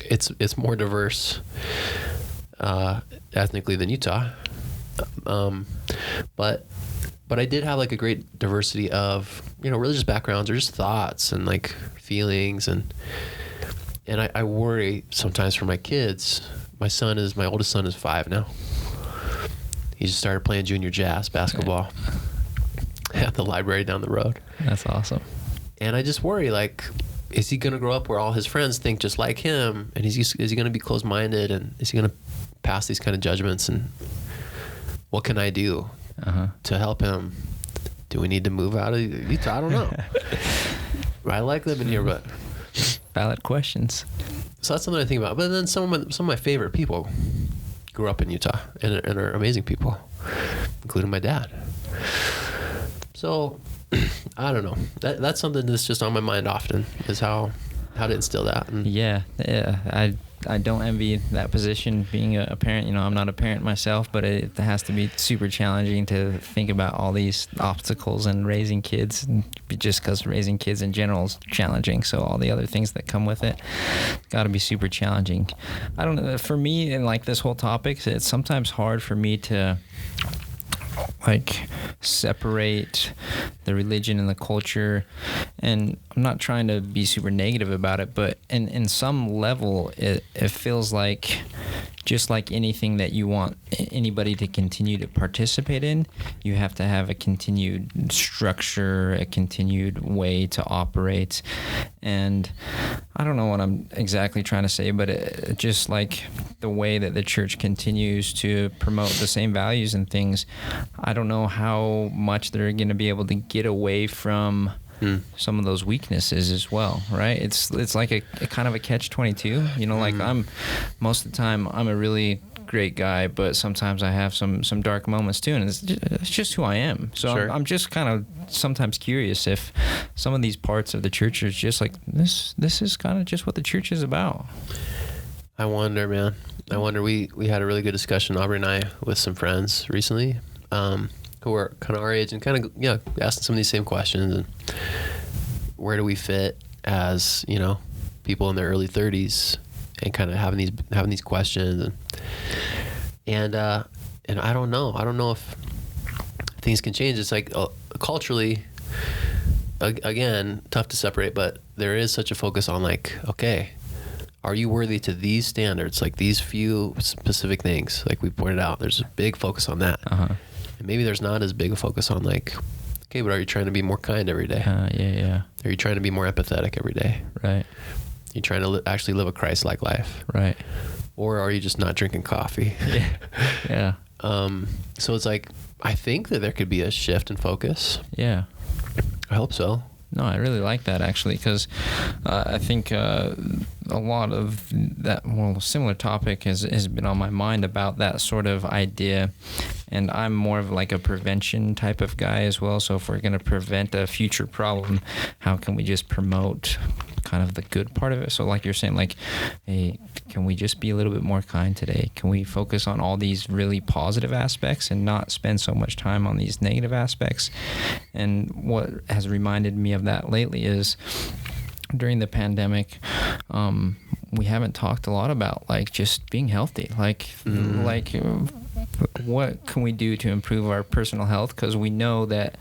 It's more diverse ethnically than Utah, but I did have like a great diversity of religious backgrounds or just thoughts and like feelings, and I worry sometimes for my kids. My oldest son is 5 now. He just started playing junior jazz basketball at the library down the road. That's awesome. And I just worry, like, is he going to grow up where all his friends think just like him? And is he going to be closed-minded? And is he going to pass these kind of judgments? And what can I do to help him? Do we need to move out of Utah? I don't know. I like living here, but valid questions. So that's something I think about. But then some of my favorite people grew up in Utah and are amazing people, including my dad. So I don't know. That's something that's just on my mind often, is how to instill that. And I don't envy that position, being a parent. You know, I'm not a parent myself, but it has to be super challenging to think about all these obstacles and raising kids, just because raising kids in general is challenging. So all the other things that come with it got to be super challenging. I don't know. For me, and like this whole topic, it's sometimes hard for me to like separate the religion and the culture, and I'm not trying to be super negative about it, but in some level it feels like, just like anything that you want anybody to continue to participate in, you have to have a continued structure, a continued way to operate. And I don't know what I'm exactly trying to say, but it just like the way that the church continues to promote the same values and things, I don't know how much they're going to be able to get away from some of those weaknesses as well, right? It's like a kind of a catch-22, you know, like most of the time I'm a really great guy, but sometimes I have some dark moments too, and it's just who I am. So sure. I'm just kind of sometimes curious if some of these parts of the church are just like, this is kind of just what the church is about. I wonder, man. I wonder. We had a really good discussion, Aubrey and I, with some friends recently, who are kind of our age and kind of, asking some of these same questions. And where do we fit as, people in their early 30s, and kind of having these questions, and I don't know. I don't know if things can change. It's like culturally, again, tough to separate, but there is such a focus on like, okay, are you worthy to these standards? Like these few specific things, like we pointed out, there's a big focus on that. And maybe there's not as big a focus on like, okay, but are you trying to be more kind every day? Yeah. Are you trying to be more empathetic every day? Right. You're trying to actually live a Christ-like life. Right. Or are you just not drinking coffee? Yeah. So it's like, I think that there could be a shift in focus. Yeah. I hope so. No, I really like that actually, because I think a lot of that, similar topic has been on my mind about that sort of idea. And I'm more of like a prevention type of guy as well. So if we're going to prevent a future problem, how can we just promote kind of the good part of it? So like you're saying, like, hey, can we just be a little bit more kind today? Can we focus on all these really positive aspects and not spend so much time on these negative aspects? And what has reminded me of that lately is during the pandemic, we haven't talked a lot about like just being healthy, like what can we do to improve our personal health? Because we know that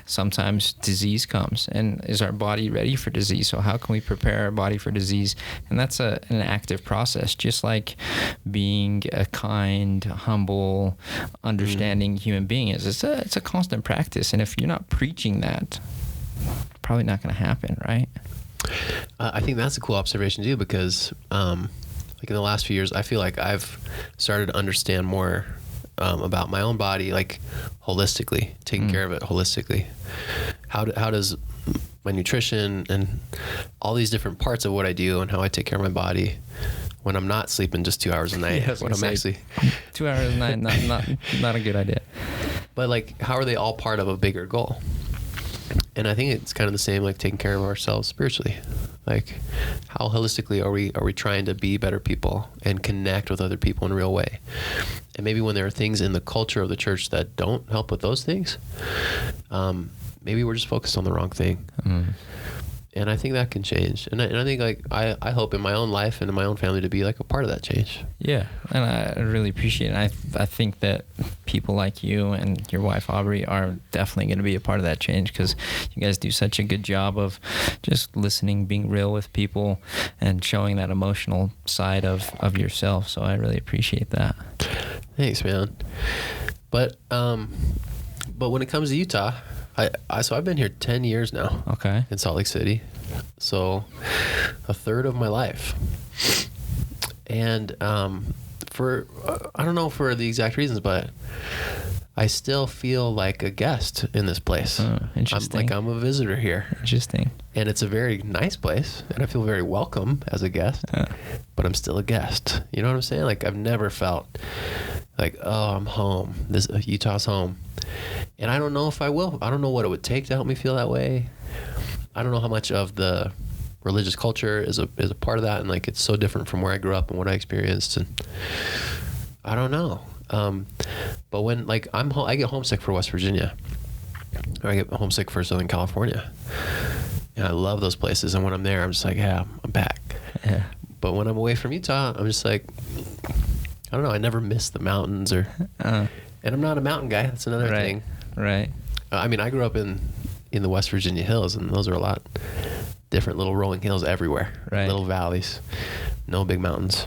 sometimes disease comes, and is our body ready for disease? So how can we prepare our body for disease? And that's an active process, just like being a kind, humble, understanding human being is. It's a constant practice, and if you're not preaching that, probably not going to happen, right? I think that's a cool observation too, because like in the last few years, I feel like I've started to understand more about my own body, like holistically, taking care of it holistically. How does my nutrition and all these different parts of what I do and how I take care of my body when I'm not sleeping just 2 hours a night, when I'm actually 2 hours a night, not a good idea. But like, how are they all part of a bigger goal? And I think it's kind of the same, like taking care of ourselves spiritually. Like, how holistically are we trying to be better people and connect with other people in a real way? And maybe when there are things in the culture of the church that don't help with those things, maybe we're just focused on the wrong thing. And I think that can change. And I think like I hope in my own life and in my own family to be like a part of that change. Yeah, and I really appreciate it. I think that people like you and your wife Aubrey are definitely going to be a part of that change, because you guys do such a good job of just listening, being real with people, and showing that emotional side of yourself. So I really appreciate that. Thanks, man. But when it comes to Utah, so I've been here 10 years now. Okay. In Salt Lake City. So a third of my life. And for I don't know for the exact reasons, but I still feel like a guest in this place. Interesting. I'm a visitor here. Interesting. And it's a very nice place, and I feel very welcome as a guest. But I'm still a guest. You know what I'm saying? Like, I've never felt like, oh, I'm home. Utah's home. And I don't know if I will. I don't know what it would take to help me feel that way. I don't know how much of the religious culture is a part of that, and like it's so different from where I grew up and what I experienced, and I don't know. But when like I get homesick for West Virginia, or I get homesick for Southern California, and I love those places, and when I'm there, I'm just like, yeah, I'm back. Yeah. But when I'm away from Utah, I'm just like, I don't know. I never miss the mountains, and I'm not a mountain guy. That's another thing. Right. I mean, I grew up in the West Virginia hills, and those are a lot different little rolling hills everywhere, right. Little valleys, no big mountains.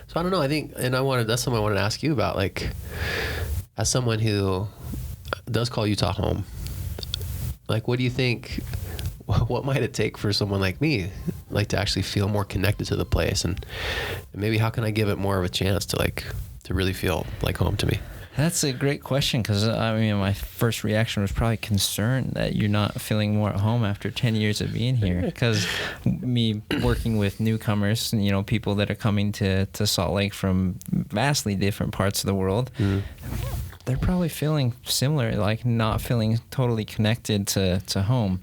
So I don't know. I think, and that's something I wanted to ask you about. Like, as someone who does call Utah home, like, what do you think? What might it take for someone like me, like, to actually feel more connected to the place, and maybe how can I give it more of a chance to really feel like home to me? That's a great question, because I mean, my first reaction was probably concern that you're not feeling more at home after 10 years of being here. Because me working with newcomers, you know, people that are coming to Salt Lake from vastly different parts of the world, they're probably feeling similar, like not feeling totally connected to home.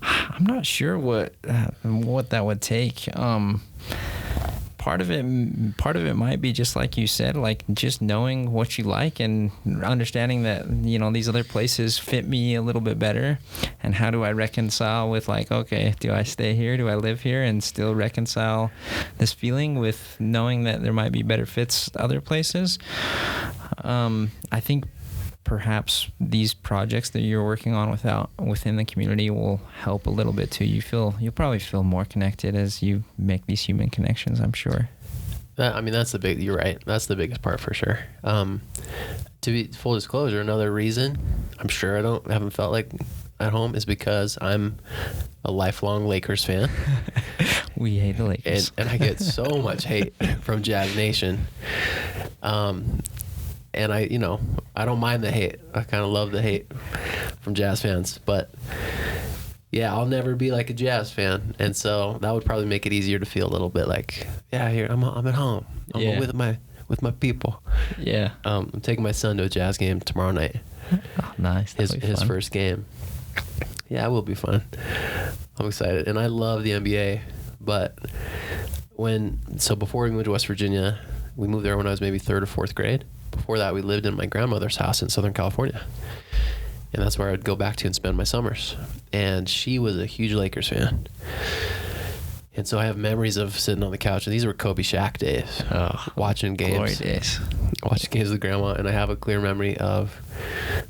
I'm not sure what that would take. Part of it might be just like you said, like just knowing what you like and understanding that, you know, these other places fit me a little bit better, and how do I reconcile with, like, okay, do I stay here, do I live here, and still reconcile this feeling with knowing that there might be better fits other places. I think perhaps these projects that you're working on within the community will help a little bit too. You'll probably feel more connected as you make these human connections, I'm sure. You're right. That's the biggest part for sure. To be full disclosure, another reason I'm sure I haven't felt like at home is because I'm a lifelong Lakers fan. We hate the Lakers. And I get so much hate from Jazz Nation. And I don't mind the hate. I kind of love the hate from Jazz fans, but yeah, I'll never be like a Jazz fan. And so that would probably make it easier to feel a little bit like, yeah, here I'm at home. I'm with my people. Yeah. I'm taking my son to a Jazz game tomorrow night. Oh, nice. His first game. Yeah, it will be fun. I'm excited. And I love the NBA, but before we moved to West Virginia, we moved there when I was maybe 3rd or 4th grade. Before that, we lived in my grandmother's house in Southern California. And that's where I'd go back to and spend my summers. And she was a huge Lakers fan. And so I have memories of sitting on the couch. And these were Kobe Shaq days. Watching games. Glory days. Watching games with Grandma. And I have a clear memory of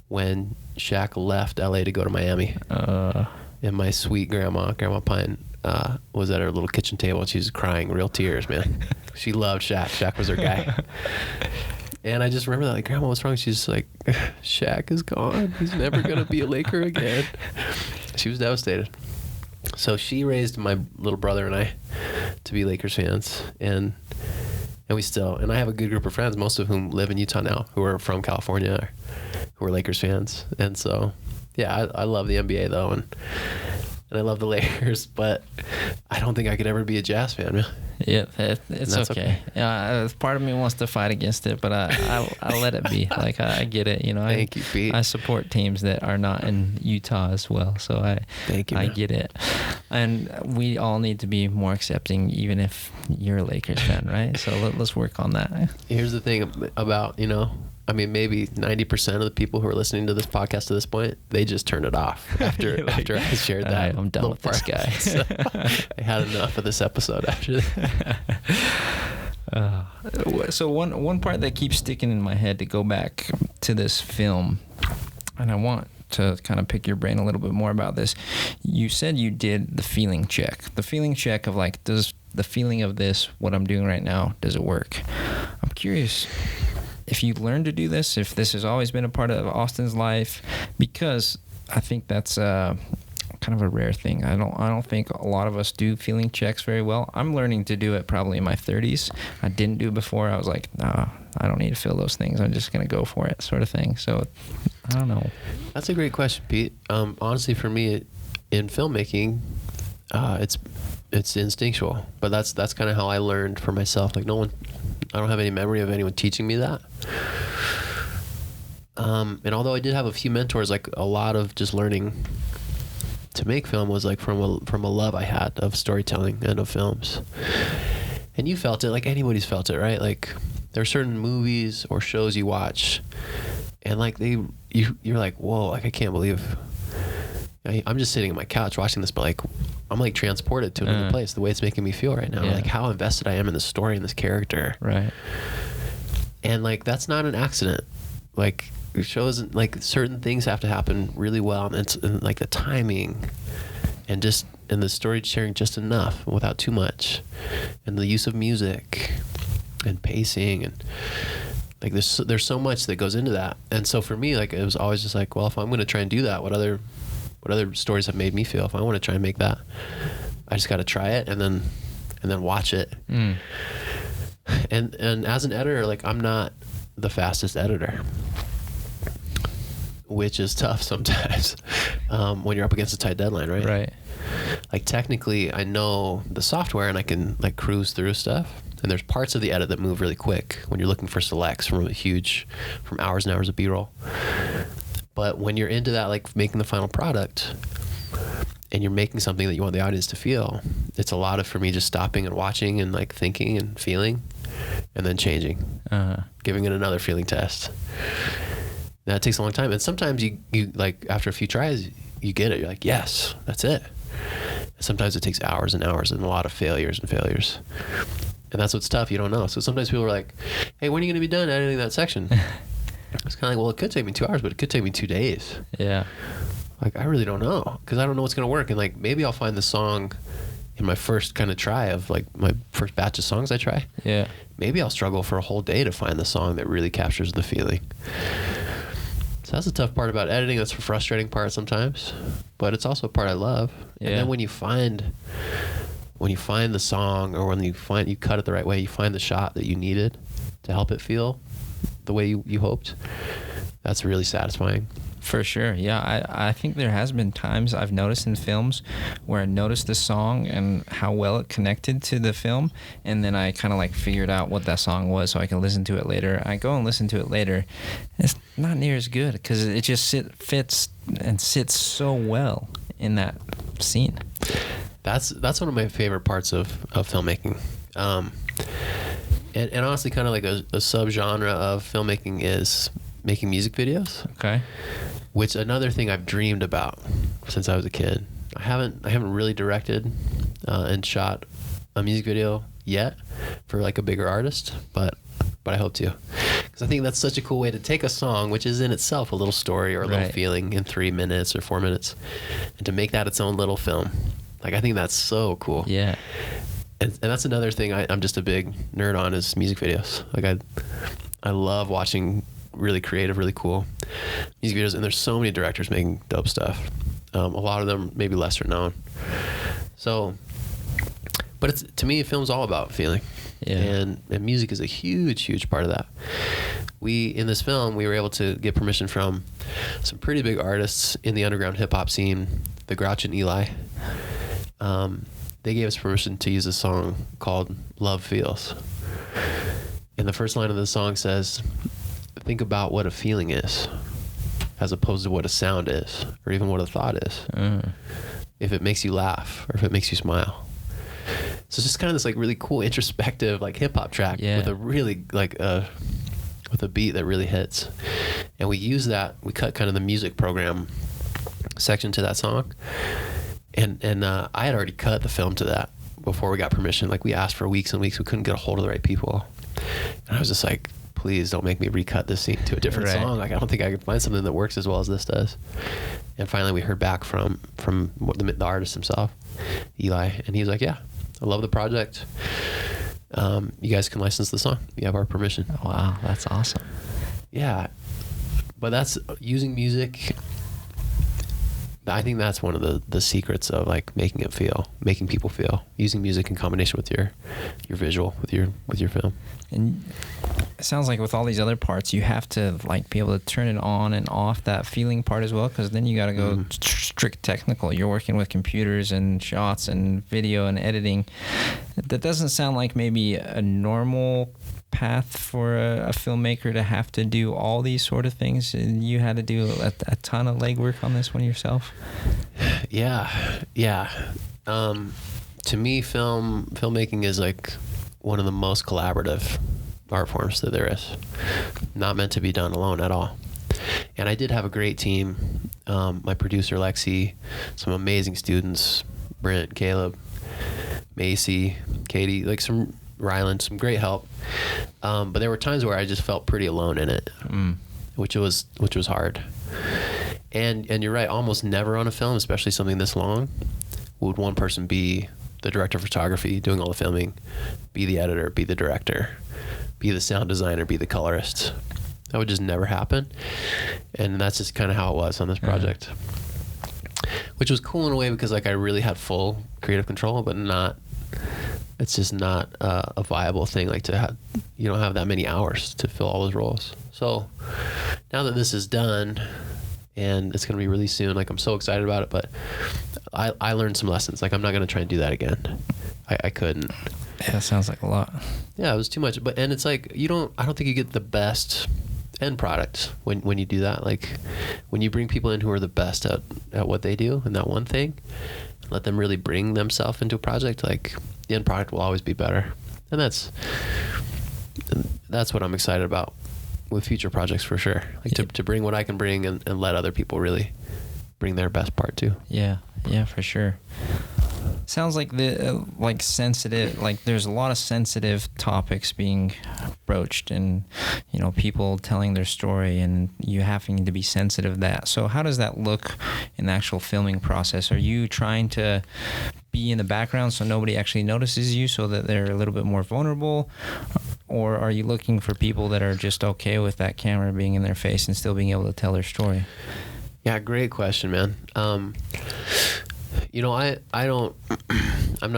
when Shaq left LA to go to Miami. And my sweet Grandma Pine, was at her little kitchen table. And she was crying real tears, man. She loved Shaq. Shaq was her guy. And I just remember that, like, Grandma, what's wrong? She's like, Shaq is gone. He's never going to be a Laker again. She was devastated. So she raised my little brother and I to be Lakers fans. And we still, and I have a good group of friends, most of whom live in Utah now, who are from California, who are Lakers fans. And so, yeah, I love the NBA, though. And I love the Lakers, but I don't think I could ever be a Jazz fan, man. Yeah, it's okay. Yeah, part of me wants to fight against it, but I'll let it be. Like, I get it, you know. Thank you, Pete. I support teams that are not in Utah as well, so Thank you, I man. get it. And we all need to be more accepting, even if you're a Lakers fan, right? So let's work on that. Here's the thing about, maybe 90% of the people who are listening to this podcast to this point, they just turned it off after I shared that. Right, I'm done with this guy. So I had enough of this episode after that. So one part that keeps sticking in my head, to go back to this film, and I want to kind of pick your brain a little bit more about this. You said you did the feeling check of, like, does the feeling of this, what I'm doing right now, does it work? I'm curious if you learned to do this, if this has always been a part of Austin's life, because I think that's kind of a rare thing. I don't think a lot of us do feeling checks very well. I'm learning to do it probably in my 30s. I didn't do it before. I was like, nah, I don't need to feel those things. I'm just going to go for it, sort of thing. So I don't know. That's a great question, Pete. Honestly, for me, in filmmaking, it's instinctual, but that's kind of how I learned for myself. Like, I don't have any memory of anyone teaching me that. And although I did have a few mentors, like, a lot of just learning to make film was like from a love I had of storytelling and of films. And you felt it, like anybody's felt it, right? Like there are certain movies or shows you watch, and like you're like, whoa, like I can't believe I'm just sitting on my couch watching this, but like I'm like transported to another place. The way it's making me feel right now, like how invested I am in the story and this character, right? And like that's not an accident. Like it shows, like certain things have to happen really well, and it's and like the timing, and the story sharing just enough without too much, and the use of music and pacing, and like there's so much that goes into that. And so for me, like it was always just like, well, if I'm going to try and do that, what other stories have made me feel? If I want to try and make that, I just got to try it and then watch it. And as an editor, like I'm not the fastest editor, which is tough sometimes when you're up against a tight deadline, right? Right. Like technically I know the software and I can like cruise through stuff, and there's parts of the edit that move really quick when you're looking for selects from hours and hours of B-roll. But when you're into that, like making the final product and you're making something that you want the audience to feel, it's a lot of, for me, just stopping and watching and like thinking and feeling and then changing, giving it another feeling test. That takes a long time. And sometimes you like after a few tries, you get it. You're like, yes, that's it. And sometimes it takes hours and hours and a lot of failures. And that's what's tough. You don't know. So sometimes people are like, hey, when are you going to be done editing that section? It's kind of like, well, it could take me 2 hours, but it could take me 2 days. Yeah. Like, I really don't know, because I don't know what's going to work. And like, maybe I'll find the song in my first kind of try of like my first batch of songs I try. Yeah. Maybe I'll struggle for a whole day to find the song that really captures the feeling. So that's the tough part about editing. That's the frustrating part sometimes, but it's also a part I love. Yeah. And then when you find the song, or when you cut it the right way, you find the shot that you needed to help it feel the way you hoped, that's really satisfying. For sure. Yeah. I think there has been times I've noticed in films where I noticed the song and how well it connected to the film, and then I kind of like figured out what that song was so I can listen to it later. I go and listen to it later. It's not near as good because it just fits and sits so well in that scene. That's one of my favorite parts of filmmaking. And honestly, kind of like a subgenre of filmmaking is making music videos. Okay. Which another thing I've dreamed about since I was a kid. I haven't really directed and shot a music video yet for like a bigger artist, but I hope to, because I think that's such a cool way to take a song, which is in itself a little story or a little feeling, in 3 minutes or 4 minutes, and to make that its own little film. Like, I think that's so cool. Yeah. And that's another thing I'm just a big nerd on, is music videos. Like I love watching really creative, really cool music videos, and there's so many directors making dope stuff. A lot of them maybe lesser known. So, but to me, film's all about feeling. Yeah. And music is a huge part of that. In this film, we were able to get permission from some pretty big artists in the underground hip hop scene, the Grouch and Eli. They gave us permission to use a song called Love Feels. And the first line of the song says, think about what a feeling is, as opposed to what a sound is, or even what a thought is. If it makes you laugh, or if it makes you smile. So it's just kind of this like really cool introspective like hip hop track with a really like with a beat that really hits. And we cut kind of the music program section to that song. And I had already cut the film to that before we got permission. Like, we asked for weeks and weeks. We couldn't get a hold of the right people. And I was just like, please don't make me recut this scene to a different song. Like, I don't think I could find something that works as well as this does. And finally we heard back from the artist himself, Eli. And he was like, yeah, I love the project. You guys can license the song. You have our permission. Wow, that's awesome. Yeah. But that's using music. I think that's one of the secrets of like making people feel, using music in combination with your visual, with your film. And it sounds like with all these other parts, you have to like be able to turn it on and off, that feeling part as well, because then you got to go strict technical. You're working with computers and shots and video and editing. That doesn't sound like maybe a normal path for a filmmaker to have to do all these sort of things, and you had to do a ton of legwork on this one yourself. Yeah. To me, filmmaking is like one of the most collaborative art forms that there is. Not meant to be done alone at all. And I did have a great team. My producer, Lexi, some amazing students, Brent, Caleb, Macy, Katie, like some Ryland, some great help. But there were times where I just felt pretty alone in it, which was hard. And you're right, almost never on a film, especially something this long, would one person be the director of photography, doing all the filming, be the editor, be the director, be the sound designer, be the colorist. That would just never happen. And that's just kind of how it was on this project. Which was cool in a way because like I really had full creative control, but it's just not a viable thing. Like you don't have that many hours to fill all those roles. So now that this is done and it's going to be released soon, like I'm so excited about it, but I learned some lessons. Like I'm not going to try and do that again. I couldn't. Yeah, that sounds like a lot. Yeah, it was too much. And it's like, I don't think you get the best end product when you do that. Like when you bring people in who are the best at what they do and that one thing, let them really bring themselves into a project, like the end product will always be better. And that's what I'm excited about with future projects for sure. Like to bring what I can bring and let other people really bring their best part too. Yeah, for sure. Sounds like sensitive, like there's a lot of sensitive topics being broached and, people telling their story and you having to be sensitive to that. So how does that look in the actual filming process? Are you trying to be in the background so nobody actually notices you so that they're a little bit more vulnerable? Or are you looking for people that are just okay with that camera being in their face and still being able to tell their story? Yeah, great question, man. I'm not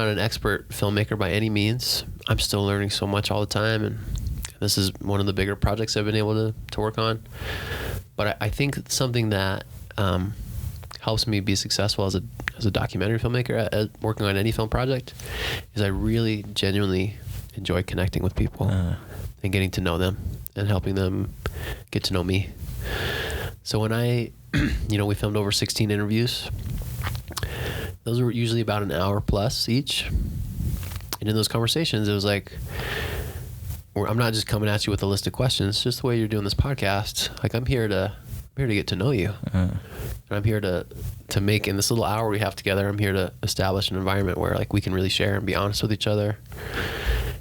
an expert filmmaker by any means. I'm still learning so much all the time, and this is one of the bigger projects I've been able to work on. But I think something that helps me be successful as a documentary filmmaker at working on any film project is I really genuinely enjoy connecting with people and getting to know them and helping them get to know me. So when we filmed over 16 interviews. Those were usually about an hour plus each. And in those conversations, it was like, I'm not just coming at you with a list of questions, just the way you're doing this podcast. Like I'm here to get to know you. And I'm here to make, in this little hour we have together, I'm here to establish an environment where like we can really share and be honest with each other.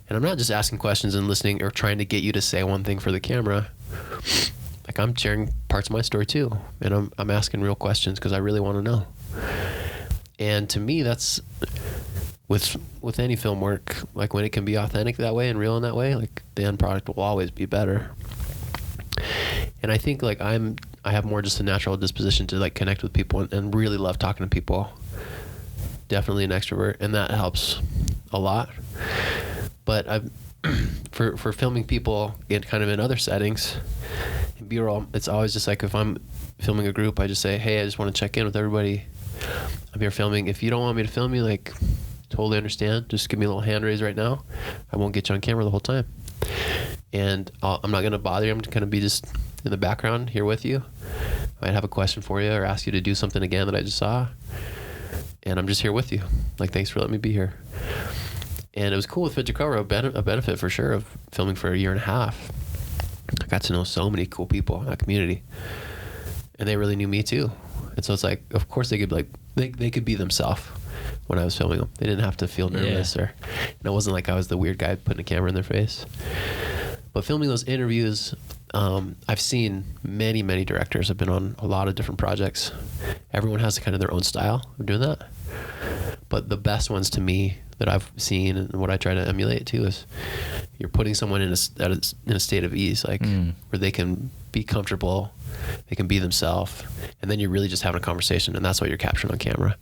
And I'm not just asking questions and listening or trying to get you to say one thing for the camera. Like I'm sharing parts of my story too. And I'm asking real questions because I really want to know. And to me, that's with any film work, like when it can be authentic that way and real in that way, like the end product will always be better. And I think like I have more just a natural disposition to like connect with people and really love talking to people. Definitely an extrovert, and that helps a lot. But for filming people in other settings, in B-roll, it's always just like if I'm filming a group, I just say, hey, I just want to check in with everybody. I'm here filming. If you don't want me to film you, like, totally understand. Just give me a little hand raise right now. I won't get you on camera the whole time. And I'm not going to bother you. I'm going to be just in the background here with you. I might have a question for you or ask you to do something again that I just saw. And I'm just here with you. Like, thanks for letting me be here. And it was cool with Fit2Recover, a benefit for sure of filming for a year and a half. I got to know so many cool people in that community. And they really knew me too. And so it's like, of course they could they could be themselves when I was filming them. They didn't have to feel nervous and it wasn't like I was the weird guy putting a camera in their face. But filming those interviews, I've seen many, many directors have been on a lot of different projects. Everyone has kind of their own style of doing that. But the best ones to me that I've seen and what I try to emulate too is you're putting someone in a state of ease, like where they can be comfortable, they can be themselves, and then you're really just having a conversation, and that's what you're capturing on camera.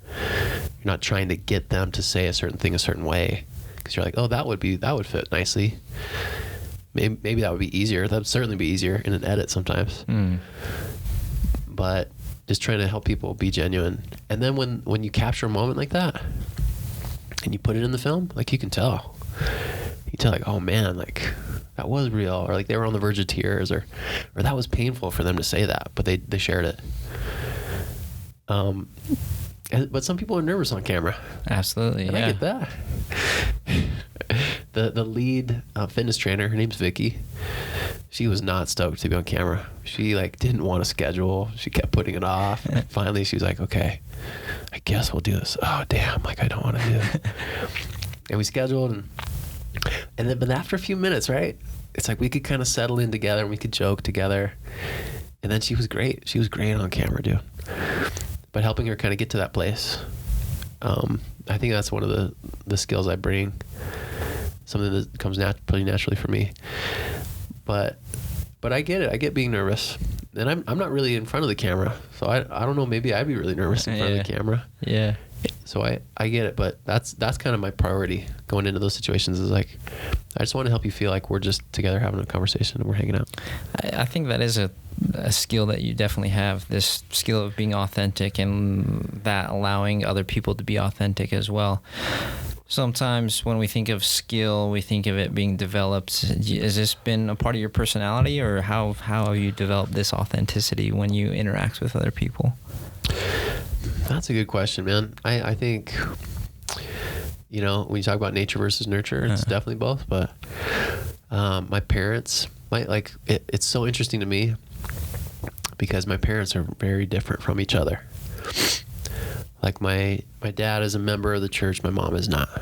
You're not trying to get them to say a certain thing a certain way because you're like, oh, that would fit nicely. Maybe that would be easier. That would certainly be easier in an edit sometimes. But just trying to help people be genuine. And then when you capture a moment like that and you put it in the film, like you can tell. You tell like, oh man, like that was real, or like they were on the verge of tears, or that was painful for them to say that, but they shared it. But some people are nervous on camera. Absolutely, and yeah. I get that. The lead fitness trainer, her name's Vicky. She was not stoked to be on camera. She like didn't want to schedule. She kept putting it off. And finally, she was like, "Okay, I guess we'll do this." Oh damn! Like I don't want to do it. And we scheduled, and then but after a few minutes, right? It's like we could kind of settle in together and we could joke together. And then she was great. She was great on camera, dude. But helping her kind of get to that place, I think that's one of the skills I bring. Something that comes pretty naturally for me. But I get it. I get being nervous, and I'm not really in front of the camera, so I don't know. Maybe I'd be really nervous in front of the camera. Yeah. So I get it, but that's kind of my priority going into those situations. Is like, I just want to help you feel like we're just together having a conversation and we're hanging out. I think that is a skill that you definitely have, this skill of being authentic, and that allowing other people to be authentic as well. Sometimes when we think of skill, we think of it being developed. Has this been a part of your personality, or how have you developed this authenticity when you interact with other people? That's a good question, man. I think, when you talk about nature versus nurture, it's definitely both. But my parents, it's so interesting to me because my parents are very different from each other. Like my dad is a member of the church, my mom is not.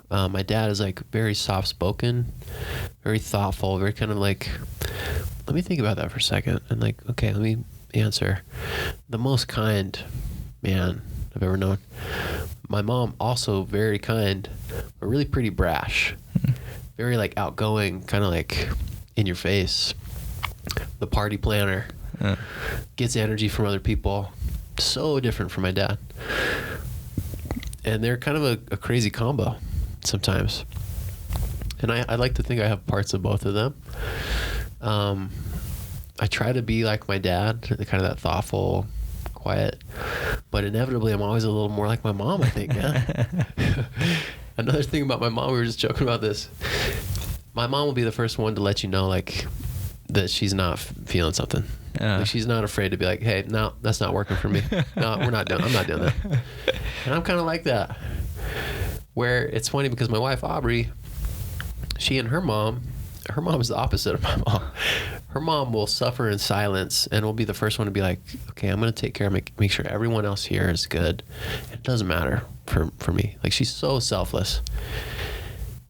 My dad is like very soft-spoken, very thoughtful, very kind of like, let me think about that for a second. And like, okay, let me answer. The most kind man I've ever known. My mom also very kind, but really pretty brash. Very like outgoing, kind of like in your face. The party planner. Gets energy from other people. So different from my dad. And they're kind of a crazy combo sometimes. And I like to think I have parts of both of them. I try to be like my dad, kind of that thoughtful, quiet, but inevitably I'm always a little more like my mom, I think. Yeah. Another thing about my mom, we were just joking about this. My mom will be the first one to let you know, like, that she's not feeling something. Like, she's not afraid to be like, hey, no, that's not working for me. No, we're not doing. I'm not doing that. And I'm kind of like that. Where it's funny because my wife Aubrey, she and her mom is the opposite of my mom. Her mom will suffer in silence and will be the first one to be like, okay, I'm going to take care of make sure everyone else here is good. It doesn't matter for me. Like, she's so selfless.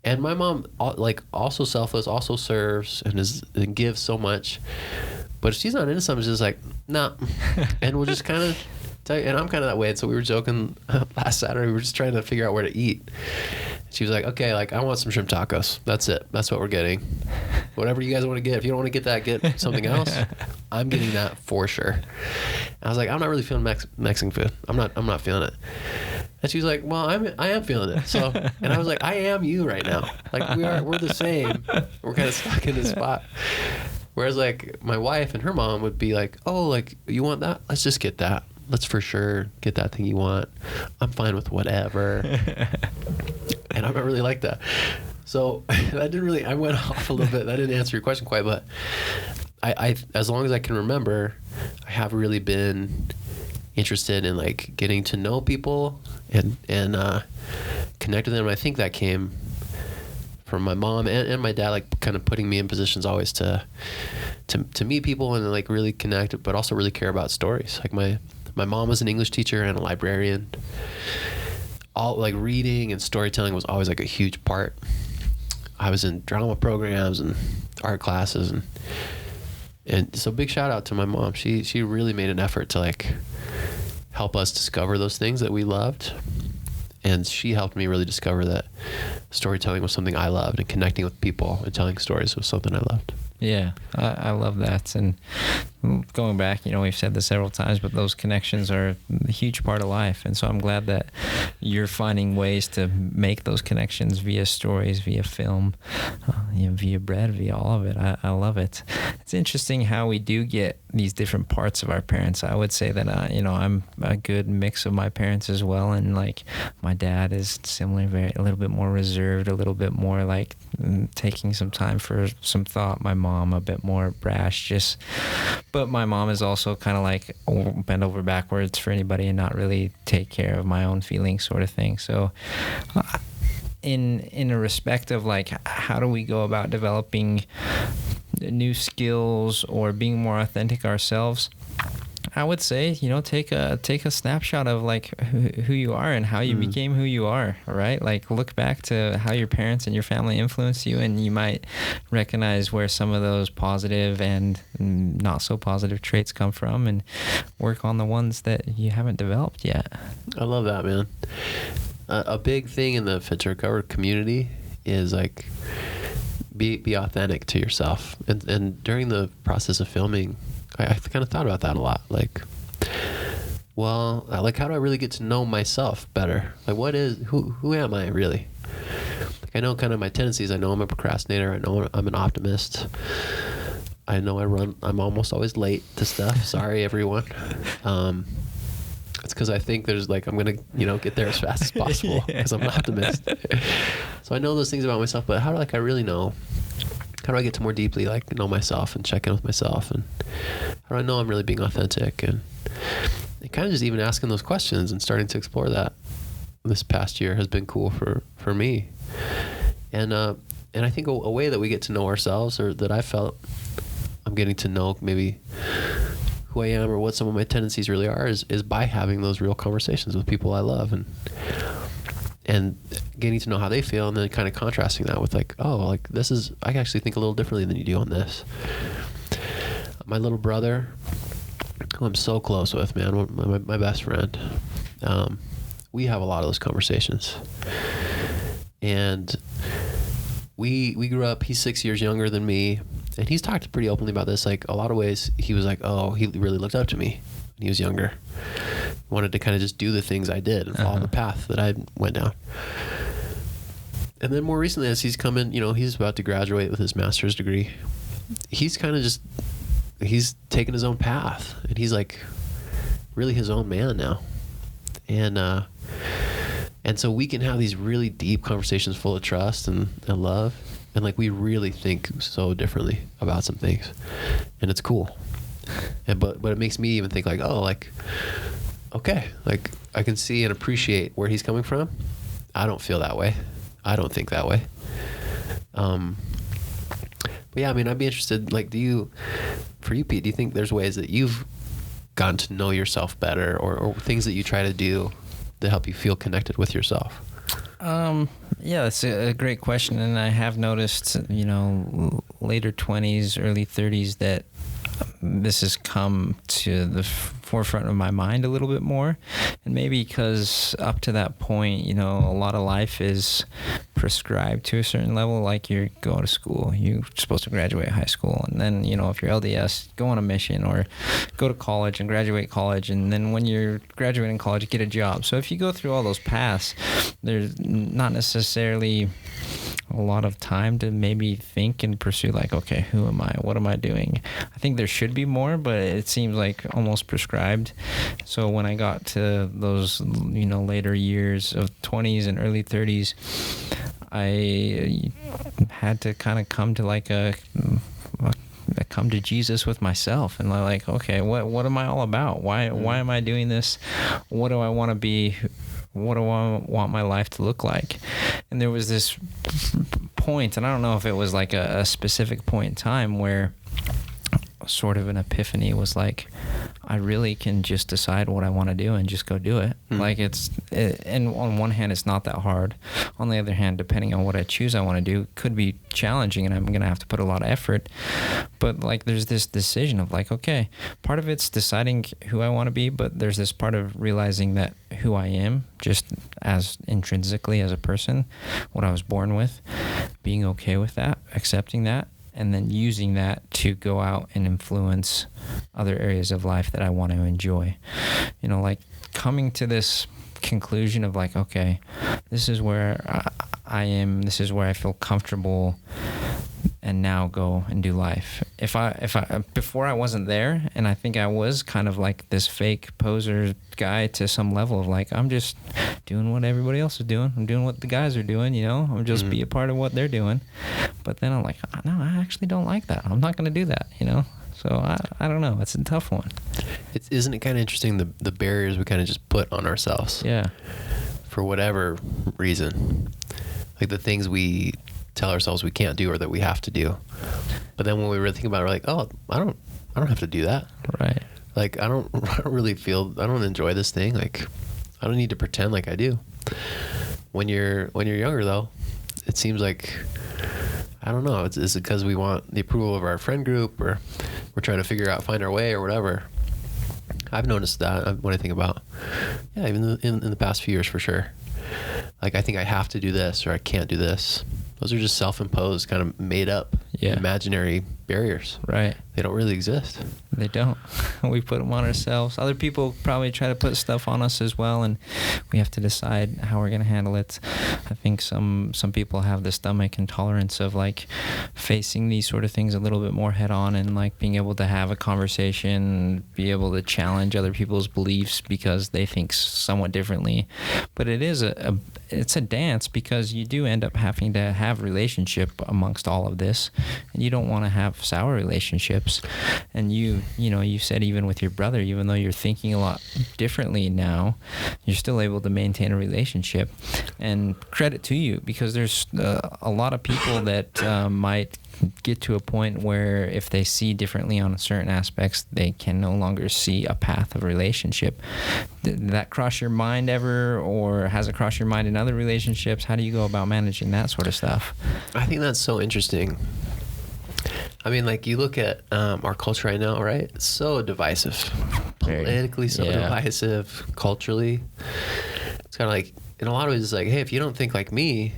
And my mom, like, also selfless, also serves and gives so much. But if she's not into something, she's just like, nah. And we'll just kind of tell you. And I'm kind of that way. And so we were joking last Saturday. We were just trying to figure out where to eat. She was like, okay, like, I want some shrimp tacos. That's it. That's what we're getting. Whatever you guys want to get. If you don't want to get that, get something else. I'm getting that for sure. And I was like, I'm not really feeling Mexican food. I'm not feeling it. And she was like, well, I am feeling it. So, and I was like, I am you right now. Like, we're the same. We're kind of stuck in this spot. Whereas, like, my wife and her mom would be like, oh, like, you want that? Let's just get that. Let's for sure get that thing you want. I'm fine with whatever. And I'm not really like that. So I went off a little bit. That didn't answer your question quite, but I as long as I can remember, I have really been interested in, like, getting to know people and connect with them. I think that came from my mom and my dad, like, kind of putting me in positions always to meet people and, like, really connect, but also really care about stories. Like, my mom was an English teacher and a librarian. All, like, reading and storytelling was always, like, a huge part. I was in drama programs and art classes, and so big shout out to my mom. She really made an effort to, like, help us discover those things that we loved. And she helped me really discover that storytelling was something I loved, and connecting with people and telling stories was something I loved. Yeah, I love that. And going back, we've said this several times, but those connections are a huge part of life. And so I'm glad that you're finding ways to make those connections via stories, via film, via bread, via all of it. I love it. It's interesting how we do get these different parts of our parents. I would say that, I'm a good mix of my parents as well. And, like, my dad is similar, a little bit more reserved, a little bit more, like, taking some time for some thought. My mom a bit more brash, just But my mom is also kind of like bend over backwards for anybody and not really take care of my own feelings, sort of thing. So in a respect of like, how do we go about developing new skills or being more authentic ourselves, I would say, take a snapshot of like who you are and how you became who you are, right? Like look back to how your parents and your family influenced you, and you might recognize where some of those positive and not so positive traits come from, and work on the ones that you haven't developed yet. I love that, man. A big thing in the Fit2Recover community is like be authentic to yourself. And during the process of filming, I kind of thought about that a lot. Like, well, like how do I really get to know myself better? Like who am I really? Like I know kind of my tendencies. I know I'm a procrastinator. I know I'm an optimist. I know I'm almost always late to stuff. Sorry, everyone. It's because I think there's like, I'm going to, get there as fast as possible because I'm an optimist. So I know those things about myself, but how do I really know? How do I get to more deeply know myself and check in with myself? And how do I know I'm really being authentic? And kind of just even asking those questions and starting to explore that this past year has been cool for me. And I think a way that we get to know ourselves, or that I felt I'm getting to know maybe who I am or what some of my tendencies really are, is by having those real conversations with people I love and getting to know how they feel, and then kind of contrasting that with like, oh, like this is, I actually think a little differently than you do on this. My little brother, who I'm so close with, man, my best friend, we have a lot of those conversations. And we grew up, he's 6 years younger than me, and he's talked pretty openly about this. Like a lot of ways he was like, oh, he really looked up to me when he was younger. Wanted to kind of just do the things I did and follow the path that I went down. And then more recently, as he's come in, he's about to graduate with his master's degree. He's kind of he's taken his own path, and he's like really his own man now. And so we can have these really deep conversations full of trust and love. And like, we really think so differently about some things, and it's cool. But it makes me even think like, oh, like, okay, like I can see and appreciate where he's coming from. I don't feel that way. I don't think that way. But yeah, I mean, I'd be interested, like, for you, Pete, do you think there's ways that you've gotten to know yourself better, or things that you try to do to help you feel connected with yourself? Yeah, that's a great question. And I have noticed, later 20s, early 30s, that this has come to the forefront of my mind a little bit more. And maybe because up to that point, a lot of life is prescribed to a certain level. Like you're going to school, you're supposed to graduate high school, and then if you're LDS, go on a mission, or go to college and graduate college, and then when you're graduating college, get a job. So if you go through all those paths, there's not necessarily a lot of time to maybe think and pursue like, okay, who am I? What am I doing? I think there should be more, but it seems like almost prescribed. So when I got to those, later years of 20s and early 30s, I had to kind of come to like come to Jesus with myself, and like, okay, what am I all about? Why am I doing this? What do I want to be? What do I want my life to look like? And there was this point, and I don't know if it was like a specific point in time, where sort of an epiphany was like, I really can just decide what I want to do and just go do it. Like and on one hand, it's not that hard. On the other hand, depending on what I choose I want to do, could be challenging, and I'm going to have to put a lot of effort. But like, there's this decision of like, okay, part of it's deciding who I want to be, but there's this part of realizing that who I am, just as intrinsically as a person, what I was born with, being okay with that, accepting that, and then using that to go out and influence other areas of life that I want to enjoy. Like coming to this conclusion of like, okay, this is where I am, this is where I feel comfortable, and now go and do life. If I before I wasn't there, and I think I was kind of like this fake poser guy to some level of like, I'm just doing what everybody else is doing. I'm doing what the guys are doing, I'm just be a part of what they're doing. But then I'm like, no, I actually don't like that. I'm not going to do that, So I don't know. It's a tough one. Isn't it kind of interesting the barriers we kind of just put on ourselves? Yeah. For whatever reason, like the things we tell ourselves we can't do or that we have to do. But then when we really think about it, we're like, oh, I don't have to do that. Right. Like I don't enjoy this thing. Like I don't need to pretend like I do. When you're younger though, it seems like, I don't know, is it because we want the approval of our friend group, or we're trying to find our way or whatever? I've noticed that when I think about, even in the past few years for sure. Like I think I have to do this or I can't do this. Those are just self-imposed, kind of made up, imaginary barriers. Right. They don't really exist. They don't. We put them on ourselves. Other people probably try to put stuff on us as well, and we have to decide how we're going to handle it. I think some people have the stomach and tolerance of like facing these sort of things a little bit more head on, and like being able to have a conversation, be able to challenge other people's beliefs because they think somewhat differently. But it is it's a dance, because you do end up having to have relationship amongst all of this, and you don't want to have sour relationships. And you said even with your brother, even though you're thinking a lot differently now, you're still able to maintain a relationship. And credit to you, because there's a lot of people that might get to a point where if they see differently on certain aspects, they can no longer see a path of relationship. Did that cross your mind ever, or has it crossed your mind in other relationships? How do you go about managing that sort of stuff? I think that's so interesting. I mean, like you look at our culture right now, right? It's so divisive, politically divisive, culturally. It's kind of like, in a lot of ways, it's like, hey, if you don't think like me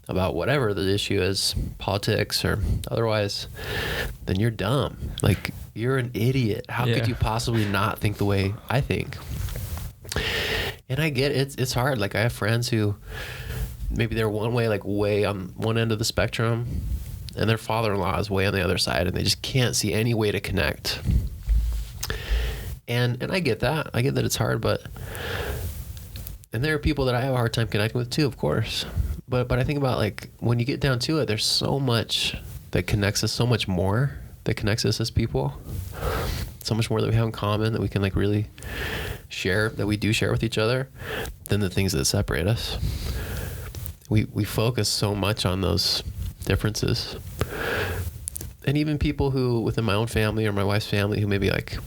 about whatever the issue is, politics or otherwise, then you're dumb. Like, you're an idiot. How could you possibly not think the way I think? And I get it. It's hard. Like, I have friends who maybe they're one way, like way on one end of the spectrum, and their father-in-law is way on the other side, and they just can't see any way to connect. And I get that. I get that it's hard, and there are people that I have a hard time connecting with too, of course. But I think about, like, when you get down to it, there's so much that connects us, so much more that connects us as people, so much more that we have in common that we can, like, really share, that we do share with each other, than the things that separate us. We focus so much on those differences. And even people who, within my own family or my wife's family, who maybe, like,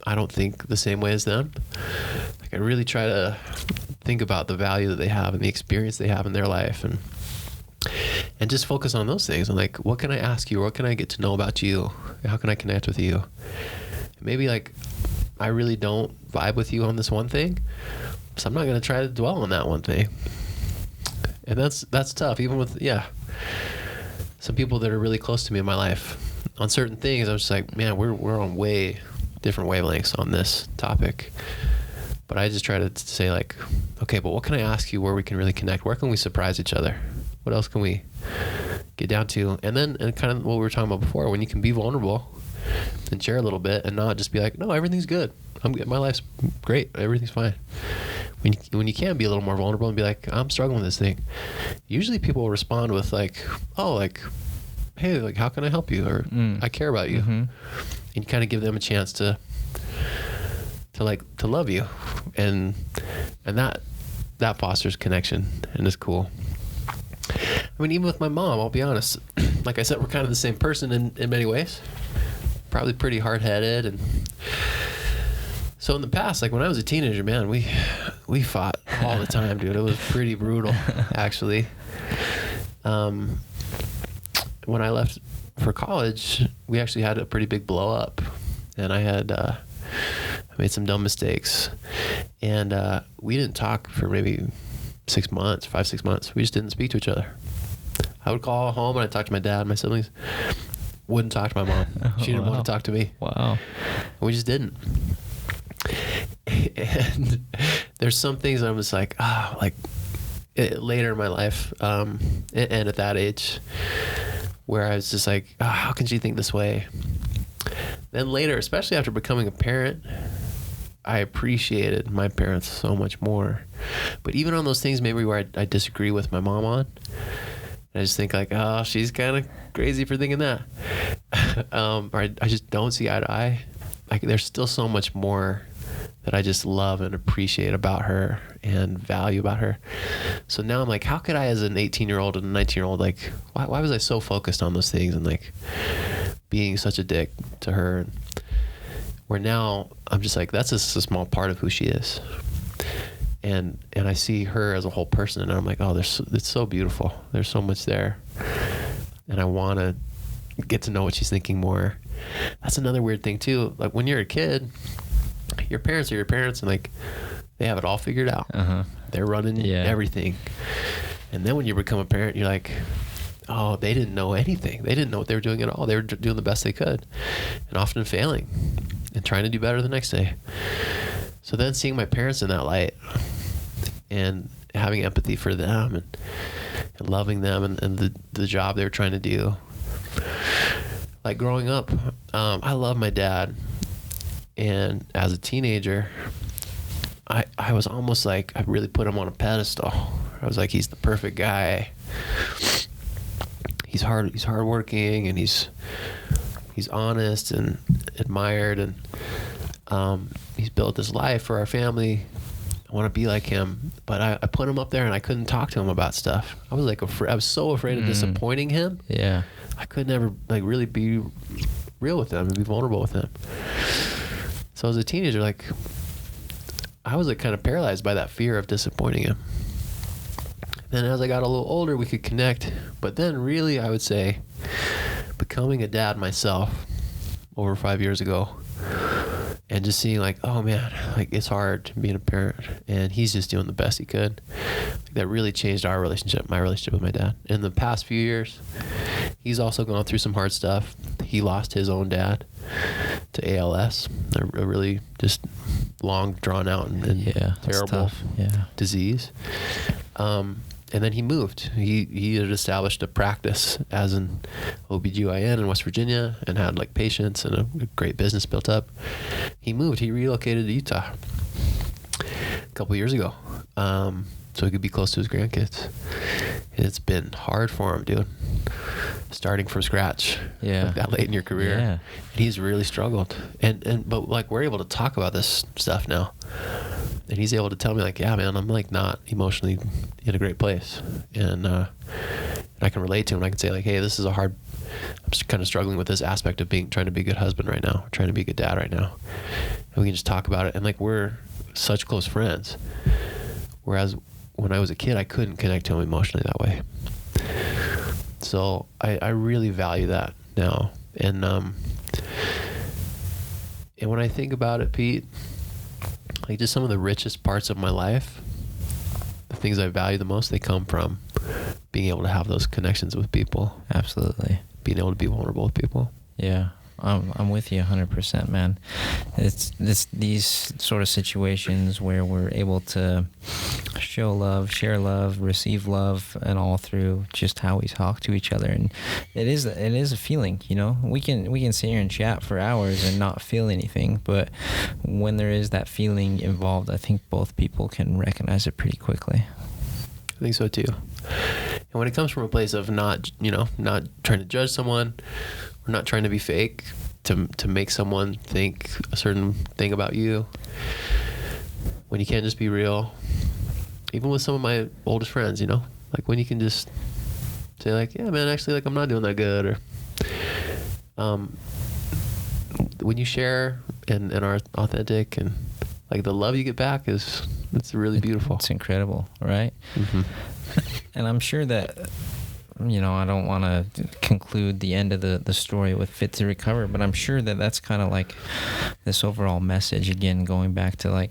I don't think the same way as them, like, I really try to think about the value that they have and the experience they have in their life, and just focus on those things. And, like, what can I ask you? What can I get to know about you? How can I connect with you? Maybe, like, I really don't vibe with you on this one thing, so I'm not going to try to dwell on that one thing. And that's tough, even with, some people that are really close to me in my life. On certain things, I'm just like, man, we're on way different wavelengths on this topic. But I just try to say, like, okay, but what can I ask you where we can really connect? Where can we surprise each other? What else can we get down to? And kind of what we were talking about before, when you can be vulnerable and share a little bit, and not just be like, no, everything's good. I'm good. My life's great. Everything's fine. When you can be a little more vulnerable and be like, I'm struggling with this thing, usually people will respond with, like, oh, like, hey, like, how can I help you? Or I care about you. Mm-hmm. And kind of give them a chance to love you, and that fosters connection, and is cool. I mean, even with my mom, I'll be honest, like I said, we're kind of the same person in many ways, probably pretty hard-headed. And so in the past, like when I was a teenager, man, we fought all the time, dude. It was pretty brutal, actually. When I left for college, we actually had a pretty big blow up, and I made some dumb mistakes, and we didn't talk for maybe 6 months, 5-6 months. We just didn't speak to each other. I would call home and I'd talk to my dad, my siblings. Wouldn't talk to my mom. She didn't want to talk to me. Wow. And we just didn't. And there's some things that I'm just like, later in my life, and at that age, where I was just like, how can she think this way? Then later, especially after becoming a parent, I appreciated my parents so much more. But even on those things maybe where I disagree with my mom on, And I just think like, oh, she's kind of crazy for thinking that. Or I just don't see eye to eye. Like there's still so much more that I just love and appreciate about her and value about her. So now I'm like, how could I, as an 18-year-old and a 19-year-old, like, why was I so focused on those things and like being such a dick to her? Where now I'm just like, that's just a small part of who she is. And I see her as a whole person, and I'm like, oh, it's so beautiful. There's so much there. And I want to get to know what she's thinking more. That's another weird thing too. Like when you're a kid, your parents are your parents, and like they have it all figured out. They're running everything. And then when you become a parent, you're like, oh, they didn't know anything. They didn't know what they were doing at all. They were doing the best they could, and often failing and trying to do better the next day. So then seeing my parents in that light and having empathy for them and loving them and the job they were trying to do. Like growing up, I love my dad. And as a teenager, I was almost like, I really put him on a pedestal. I was like, he's the perfect guy. He's hardworking, and he's honest and admired, and he's built this life for our family. I want to be like him, but I put him up there, and I couldn't talk to him about stuff. I was like, I was so afraid of disappointing him. Yeah, I could never like really be real with him and be vulnerable with him. So as a teenager, like I was like kind of paralyzed by that fear of disappointing him. Then as I got a little older, we could connect. But then really, I would say, becoming a dad myself over 5 years ago, and just seeing like, oh man, like it's hard being a parent, and he's just doing the best he could. Like, that really changed our relationship, my relationship with my dad. In the past few years, he's also gone through some hard stuff. He lost his own dad to ALS, a really just long, drawn out and terrible disease. And then he moved. He had established a practice as an OBGYN in West Virginia and had like patients and a great business built up. He moved. He relocated to Utah a couple years ago, so he could be close to his grandkids. And it's been hard for him, dude. Starting from scratch, like that late in your career, and he's really struggled. But like we're able to talk about this stuff now. And he's able to tell me like, yeah, man, I'm like not emotionally in a great place. And I can relate to him. I can say like, hey, this is I'm just kind of struggling with this aspect of trying to be a good husband right now, trying to be a good dad right now. And we can just talk about it. And like, we're such close friends. Whereas when I was a kid, I couldn't connect to him emotionally that way. So I really value that now. And when I think about it, Pete, like just some of the richest parts of my life, the things I value the most, they come from being able to have those connections with people. Absolutely. Being able to be vulnerable with people. Yeah. I'm with you 100%, man. It's these sort of situations where we're able to show love, share love, receive love, and all through just how we talk to each other. And it is a feeling, you know. We can sit here and chat for hours and not feel anything, but when there is that feeling involved, I think both people can recognize it pretty quickly. I think so too. And when it comes from a place of not trying to judge someone, we're not trying to be fake to make someone think a certain thing about you. When you can't just be real, even with some of my oldest friends, you know, like when you can just say like, yeah, man, actually, like I'm not doing that good, or when you share and are authentic, and like the love you get back it's really beautiful. It's incredible, right? Mm-hmm. And I'm sure that, you know, I don't want to conclude the end of the story with Fit to Recover, but I'm sure that that's kind of like this overall message, again, going back to like,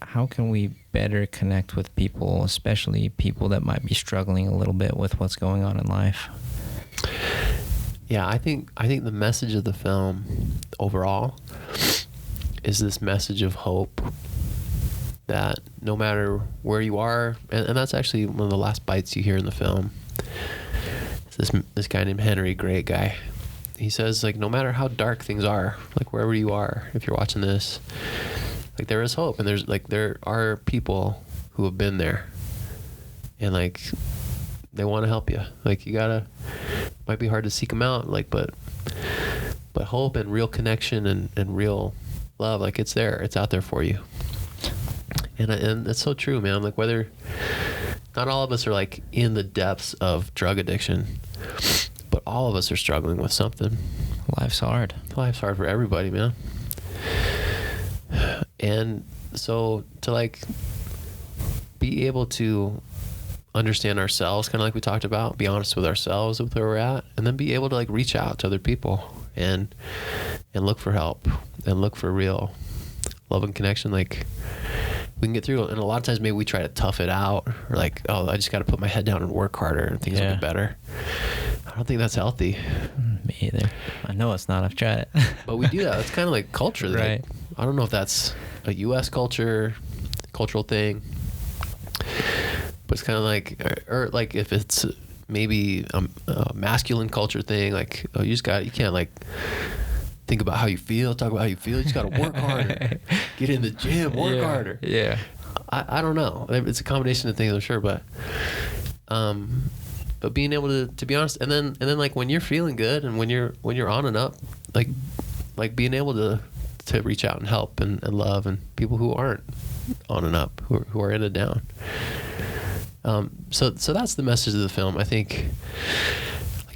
how can we better connect with people, especially people that might be struggling a little bit with what's going on in life? Yeah, I think the message of the film overall is this message of hope, that no matter where you are, and that's actually one of the last bites you hear in the film. This guy named Henry, great guy. He says like, no matter how dark things are, like wherever you are, if you're watching this, like there is hope, and there are people who have been there, and like they want to help you. Like, might be hard to seek them out, like, but hope and real connection and real love, like, it's there, it's out there for you. And it's so true, man. Like, whether not all of us are like in the depths of drug addiction, but all of us are struggling with something. Life's hard. Life's hard for everybody, man. And so to like be able to understand ourselves, kind of like we talked about, be honest with ourselves with where we're at, and then be able to like reach out to other people and look for help and look for real love and connection. Like, we can get through it. And a lot of times maybe we try to tough it out, or like, oh, I just got to put my head down and work harder and things will get better. I don't think that's healthy. Me either. I know it's not. I've tried it. But we do that. It's kind of like culture. Right. Like, I don't know if that's a U.S. cultural thing, but it's kind of like, or like if it's maybe a masculine culture thing, like, oh, you can't like think about how you feel, talk about how you feel. You just got to work harder, get in the gym, work harder. Yeah. I don't know. It's a combination of things, I'm sure, but being able to be honest, and then like when you're feeling good and when you're on and up, like being able to reach out and help and love and people who aren't on and up, who are in and down. So that's the message of the film. I think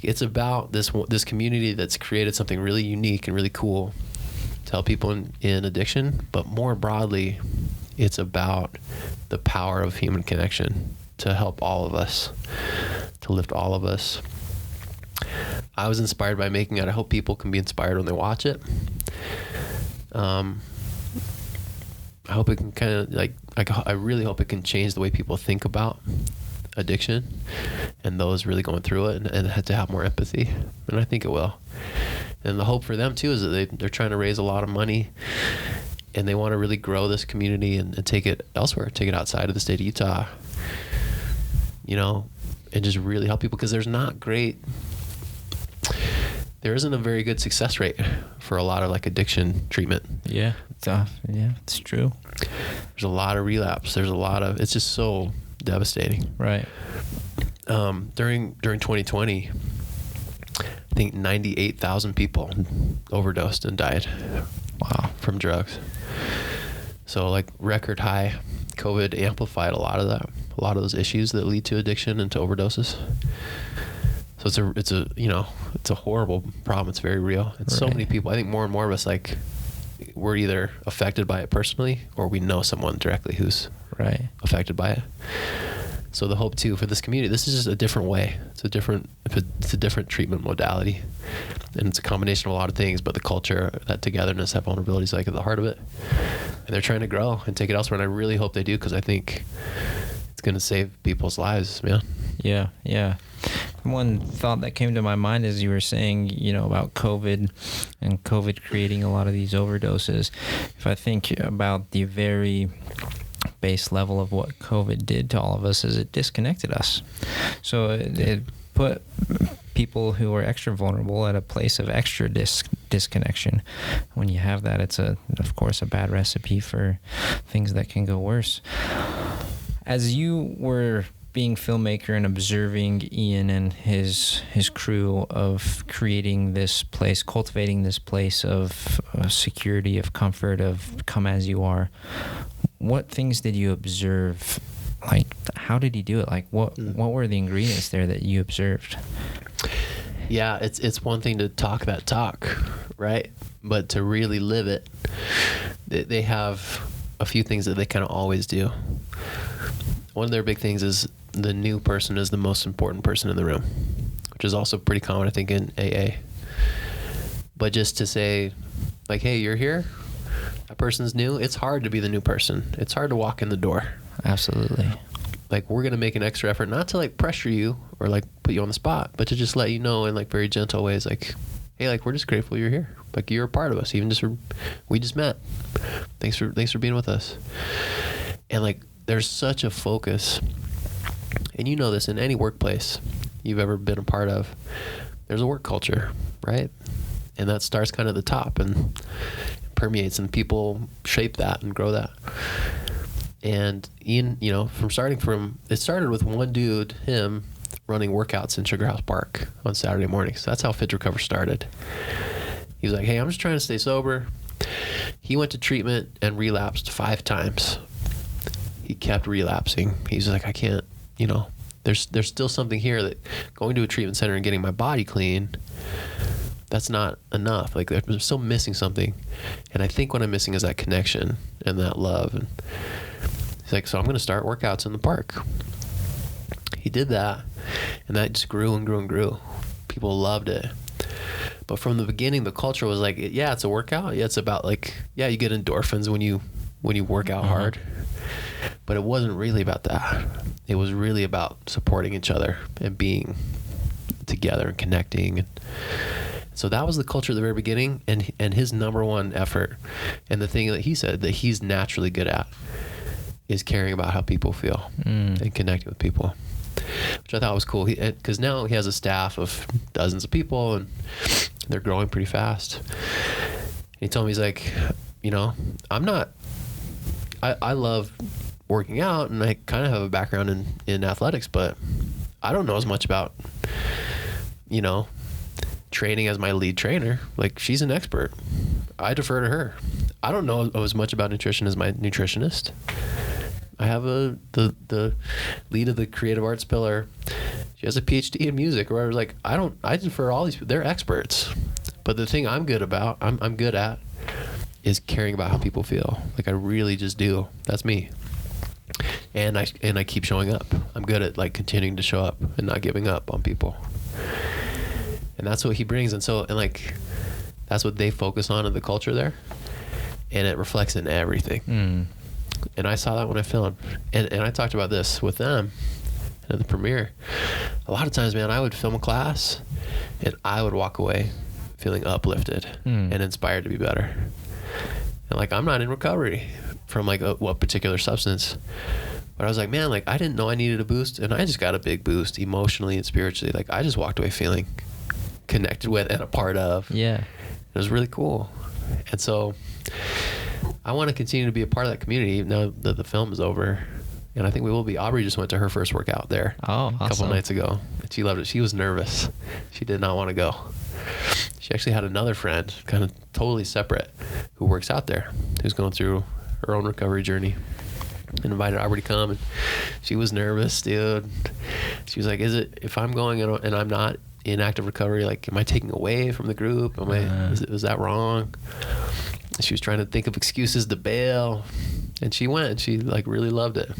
it's about this community that's created something really unique and really cool to help people in addiction, but more broadly, it's about the power of human connection to help all of us, to lift all of us. I was inspired by making it. I hope people can be inspired when they watch it. I hope it can kind of I really hope it can change the way people think about addiction and those really going through it, and to have more empathy. And I think it will. And the hope for them too is that they're trying to raise a lot of money, and they want to really grow this community and take it elsewhere, take it outside of the state of Utah, and just really help people, because there isn't a very good success rate for a lot of like addiction treatment. Yeah, it's true. There's a lot of relapse. It's just so devastating. Right. During 2020, I think 98,000 people overdosed and died. Wow. From drugs. So like record high. COVID amplified a lot of those issues that lead to addiction and to overdoses. So it's a horrible problem. It's very real. And so many people, I think more and more of us, like, we're either affected by it personally or we know someone directly who's affected by it. So the hope too for this community, this is just a different way. It's a different treatment modality, and it's a combination of a lot of things, but the culture, that togetherness, that vulnerability is like at the heart of it. And they're trying to grow and take it elsewhere. And I really hope they do, because I think it's going to save people's lives, man. Yeah. One thought that came to my mind as you were saying, about COVID and COVID creating a lot of these overdoses. If I think about the very base level of what COVID did to all of us, is it disconnected us. So it put people who are extra vulnerable at a place of extra disconnection. When you have that, it's of course a bad recipe for things that can go worse. As you were being filmmaker and observing Ian and his crew of creating this place, cultivating this place of security, of comfort, of come as you are, what things did you observe? Like, how did he do it? Like, what were the ingredients there that you observed? Yeah, it's one thing to talk that talk, right? But to really live it, they have a few things that they kind of always do. One of their big things is the new person is the most important person in the room, which is also pretty common, I think, in AA. But just to say, like, hey, you're here, that person's new, it's hard to be the new person. It's hard to walk in the door. Absolutely. Like, we're going to make an extra effort, not to like pressure you or like put you on the spot, but to just let you know in like very gentle ways, like, hey, like, we're just grateful you're here. Like, you're a part of us. We just met. Thanks for being with us. And like, there's such a focus, and you know this in any workplace you've ever been a part of, there's a work culture, right? And that starts kind of at the top and permeates, and people shape that and grow that. And Ian, it started with one dude, him, running workouts in Sugar House Park on Saturday mornings. That's how Fit2Recover started. He was like, hey, I'm just trying to stay sober. He went to treatment and relapsed 5 times. He kept relapsing. He's like, I can't, there's still something here that going to a treatment center and getting my body clean, that's not enough. Like, I'm still missing something. And I think what I'm missing is that connection and that love. And he's like, so I'm going to start workouts in the park. He did that, and that just grew and grew and grew. People loved it. But from the beginning, the culture was like, yeah, it's a workout. Yeah, it's about like, yeah, you get endorphins when you work out hard. But it wasn't really about that. It was really about supporting each other and being together and connecting. And so that was the culture at the very beginning, and his number one effort, and the thing that he said that he's naturally good at, is caring about how people feel and connecting with people, which I thought was cool. Because now he has a staff of dozens of people, and they're growing pretty fast. And he told me, he's like, I love working out, and I kind of have a background in athletics, but I don't know as much about, training as my lead trainer. Like, she's an expert. I defer to her. I don't know as much about nutrition as my nutritionist. I have the lead of the creative arts pillar. She has a PhD in music, or like, I defer all these people. They're experts. But the thing I'm good at is caring about how people feel. Like, I really just do. That's me. And I keep showing up. I'm good at like continuing to show up and not giving up on people. And that's what he brings. And that's what they focus on in the culture there. And it reflects in everything. And I saw that when I filmed. And I talked about this with them at the premiere. A lot of times, man, I would film a class and I would walk away feeling uplifted and inspired to be better. And like, I'm not in recovery from like what particular substance, but I was like, man, like, I didn't know I needed a boost, and I just got a big boost emotionally and spiritually. Like, I just walked away feeling connected with and a part of. Yeah. It was really cool. And so I want to continue to be a part of that community now that the film is over. And I think we will be. Aubrey just went to her first workout there a couple nights ago, and she loved it. She was nervous. She did not want to go. She actually had another friend, kind of totally separate, who works out there, who's going through her own recovery journey, and invited Aubrey to come. And she was nervous, dude. She was like, if I'm going and I'm not in active recovery, like, am I taking away from the group? Is that wrong? She was trying to think of excuses to bail, and she went, and she like really loved it.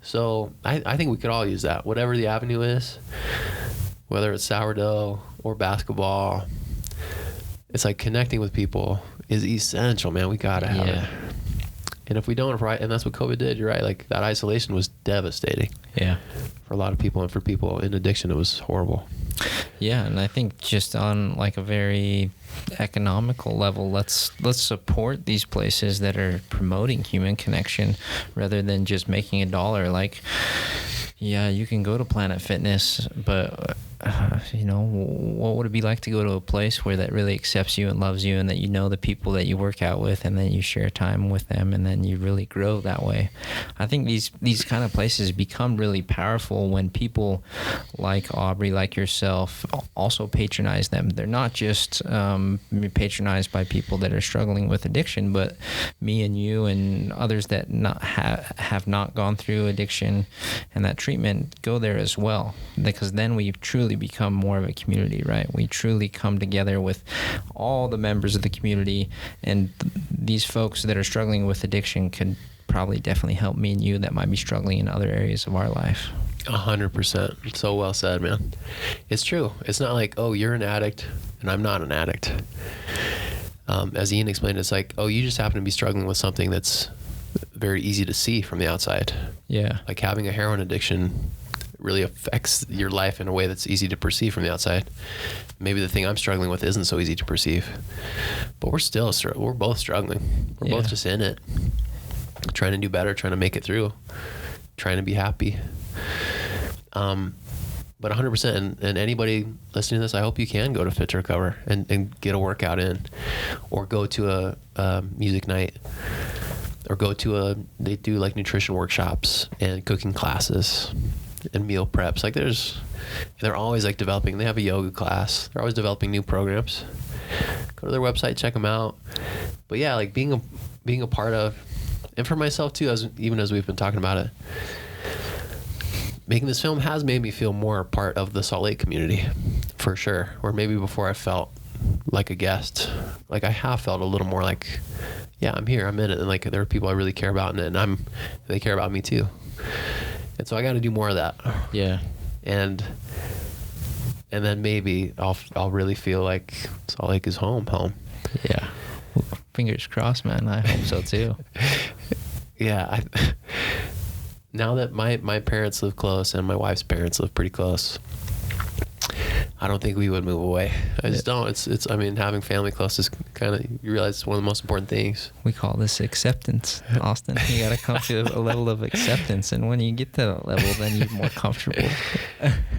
So I think we could all use that, whatever the avenue is, whether it's sourdough or basketball. It's like connecting with people is essential, man. We gotta have it. And if we don't, and that's what COVID did, you're right, like, that isolation was devastating. Yeah. For a lot of people, and for people in addiction, it was horrible. Yeah, and I think just on like a very economical level, let's support these places that are promoting human connection rather than just making a dollar. Like, yeah, you can go to Planet Fitness, but what would it be like to go to a place where that really accepts you and loves you, and that you know the people that you work out with, and then you share time with them, and then you really grow that way? I think these kind of places become really powerful when people like Aubrey, like yourself, also patronize them. They're not just patronized by people that are struggling with addiction, but me and you and others that have not gone through addiction and that treatment go there as well, because then we truly become more of a community, right? We truly come together with all the members of the community, and these folks that are struggling with addiction could probably definitely help me and you that might be struggling in other areas of our life. 100%. So well said, man. It's true. It's not like, oh, you're an addict and I'm not an addict. As Ian explained, it's like, oh, you just happen to be struggling with something that's very easy to see from the outside. Yeah. Like having a heroin addiction really affects your life in a way that's easy to perceive from the outside. Maybe the thing I'm struggling with isn't so easy to perceive, but we're both struggling. We're both just in it, trying to do better, trying to make it through, trying to be happy. But 100%, and anybody listening to this, I hope you can go to Fit2Recover and get a workout in, or go to a music night, or they do like nutrition workshops and cooking classes. and meal preps. Like they're always like developing. They have a yoga class. They're always developing new programs. Go to their website, check them out. But yeah, like being a part of, and for myself too, even as we've been talking about it, making this film has made me feel more a part of the Salt Lake community, for sure. Or maybe before I felt like a guest, like I have felt a little more like, yeah, I'm here, I'm in it, and like there are people I really care about in it, and they care about me too. And so I got to do more of that. Yeah. And then maybe I'll really feel like Salt Lake is home. Yeah. Fingers crossed, man. I hope so too. Yeah. Now that my parents live close and my wife's parents live pretty close, I don't think we would move away. I just don't. It's. I mean, having family close is kind of, you realize it's one of the most important things. We call this acceptance, Austin. You got to come to a level of acceptance, and when you get to that level, then you're more comfortable.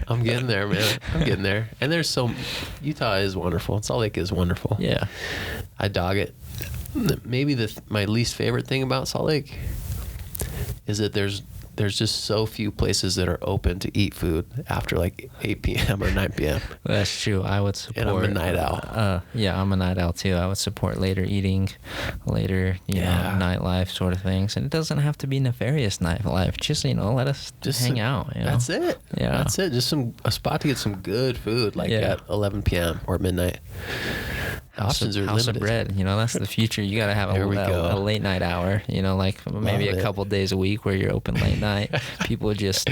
I'm getting there, man. I'm getting there. And Utah is wonderful. Salt Lake is wonderful. Yeah. I dog it. Maybe my least favorite thing about Salt Lake is that there's just so few places that are open to eat food after like 8 p.m. or 9 p.m. That's true. I would support. And I'm a night owl. Yeah, I'm a night owl too. I would support later eating, later, you know, nightlife sort of things. And it doesn't have to be nefarious nightlife. Just, let us just hang out. That's it. Yeah. That's it. Just a spot to get some good food, like at 11 p.m. or midnight. Options are limited. House of bread, that's the future. You got to have a late night hour, like maybe a couple days a week where you're open late night. People just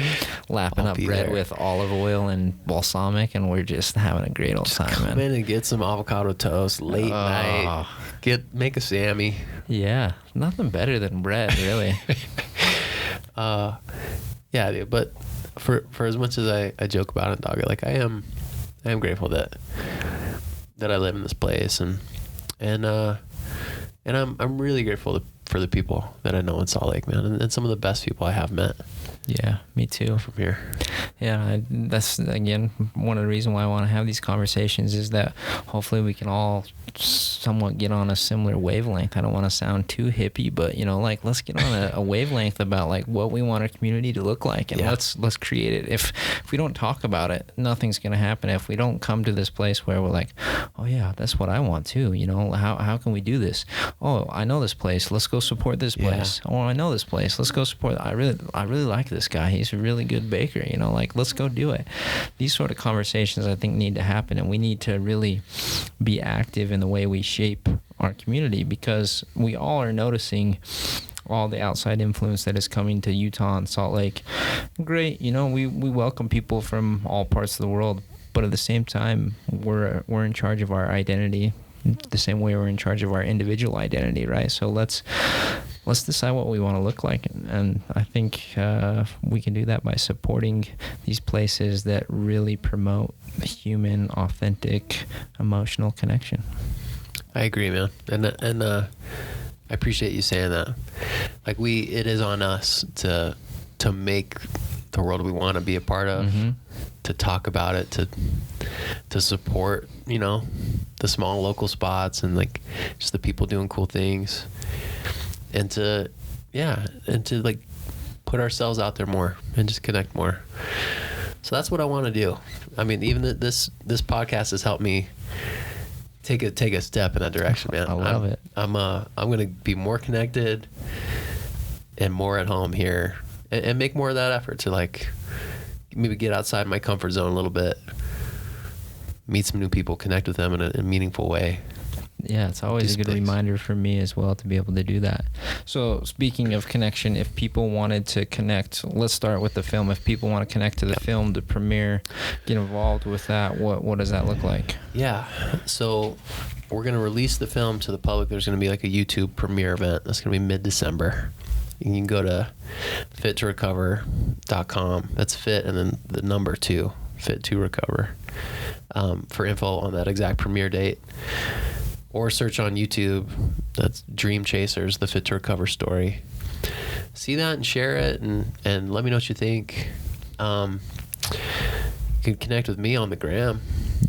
lapping up bread with olive oil and balsamic, and we're just having a great old time, man. Come in and get some avocado toast late night. Make a Sammy. Yeah, nothing better than bread, really. Yeah, dude, but for as much as I joke about it, dog, like I am grateful that I live in this place, and I'm really grateful for the people that I know in Salt Lake, man, and some of the best people I have met. Yeah, me too. From here. Yeah, that's, again, one of the reasons why I want to have these conversations is that hopefully we can all somewhat get on a similar wavelength. I don't want to sound too hippie, but, let's get on a wavelength about, like, what we want our community to look like, and let's create it. If we don't talk about it, nothing's going to happen. If we don't come to this place where we're like, oh, yeah, that's what I want too, how can we do this? Oh, I know this place. Let's go support this place. Oh, I know this place. Let's go support. I really like this guy. He's a really good baker, let's go do it. These sort of conversations I think need to happen, and we need to really be active in the way we shape our community, because we all are noticing all the outside influence that is coming to Utah and Salt Lake. Great, we welcome people from all parts of the world, but at the same time, we're in charge of our identity the same way we're in charge of our individual identity, right? So let's decide what we want to look like, and I think we can do that by supporting these places that really promote human, authentic, emotional connection. I agree, man, and I appreciate you saying that. Like it is on us to make the world we want to be a part of, to talk about it, to support, the small local spots and like just the people doing cool things, and to like put ourselves out there more and just connect more. So that's what I want to do. I mean, even this podcast has helped me take a step in that direction, man. I love it. I'm going to be more connected and more at home here, and make more of that effort to like maybe get outside my comfort zone a little bit, meet some new people, connect with them in a meaningful way. Yeah, it's always a good reminder for me as well to be able to do that. So speaking of connection, if people wanted to connect, let's start with the film. If people want to connect to the film, the premiere, get involved with that, what does that look like? Yeah, so we're going to release the film to the public. There's going to be like a YouTube premiere event. That's going to be mid-December. You can go to Fit2Recover.com. That's fit and then the number 2, Fit2Recover, for info on that exact premiere date. Or search on YouTube. That's Dream Chasers, the Fit2Recover Story. See that and share it, and let me know what you think. You can connect with me on the gram.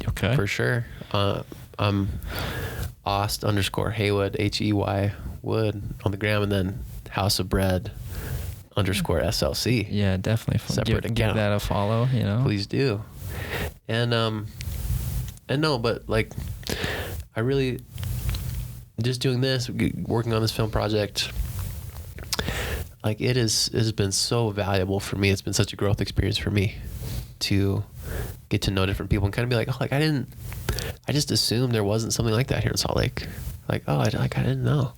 Okay. For sure. I'm Ost_Heywood, Hey Wood on the gram, and then House of Bread _SLC. Yeah, definitely. Separate Give account. that a follow, you know? Please do. And no, but like, I really, just doing this, working on this film project, like it has been so valuable for me. It's been such a growth experience for me to get to know different people and kind of be like, oh, like I just assumed there wasn't something like that here in Salt Lake. Like, oh, I didn't know.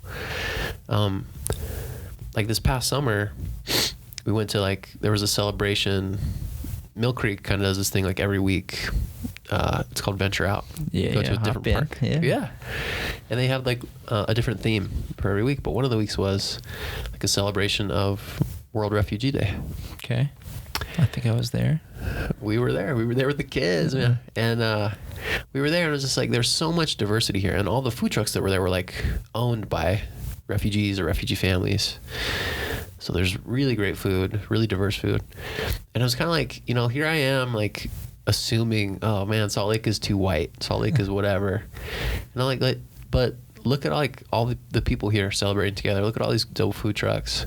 Like this past summer, we went to there was a celebration. Mill Creek kind of does this thing like every week. It's called Venture Out. Yeah, Go to a different park. Yeah. And they have like a different theme for every week. But one of the weeks was like a celebration of World Refugee Day. Okay. I think I was there. We were there. We were there with the kids, man. And we were there, and it was just like, there's so much diversity here. And all the food trucks that were there were like owned by refugees or refugee families. So there's really great food, really diverse food. And I was kind of like, here I am, like assuming, oh man, Salt Lake is too white. Salt Lake is whatever. And I'm like, but look at all the people here celebrating together. Look at all these dope food trucks.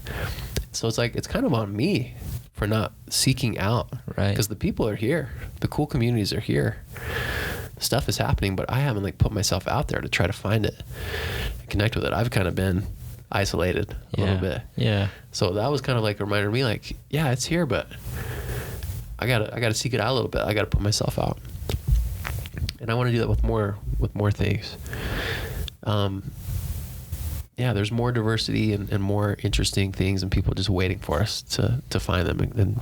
So it's like, it's kind of on me for not seeking out. Right. Because the people are here. The cool communities are here. Stuff is happening, but I haven't put myself out there to try to find it and connect with it. I've kind of been isolated a little bit. Yeah. So that was kind of like a reminder to me, yeah, it's here, but I gotta seek it out a little bit. I gotta put myself out, and I want to do that with more things. Yeah, there's more diversity and more interesting things, and people just waiting for us to find them and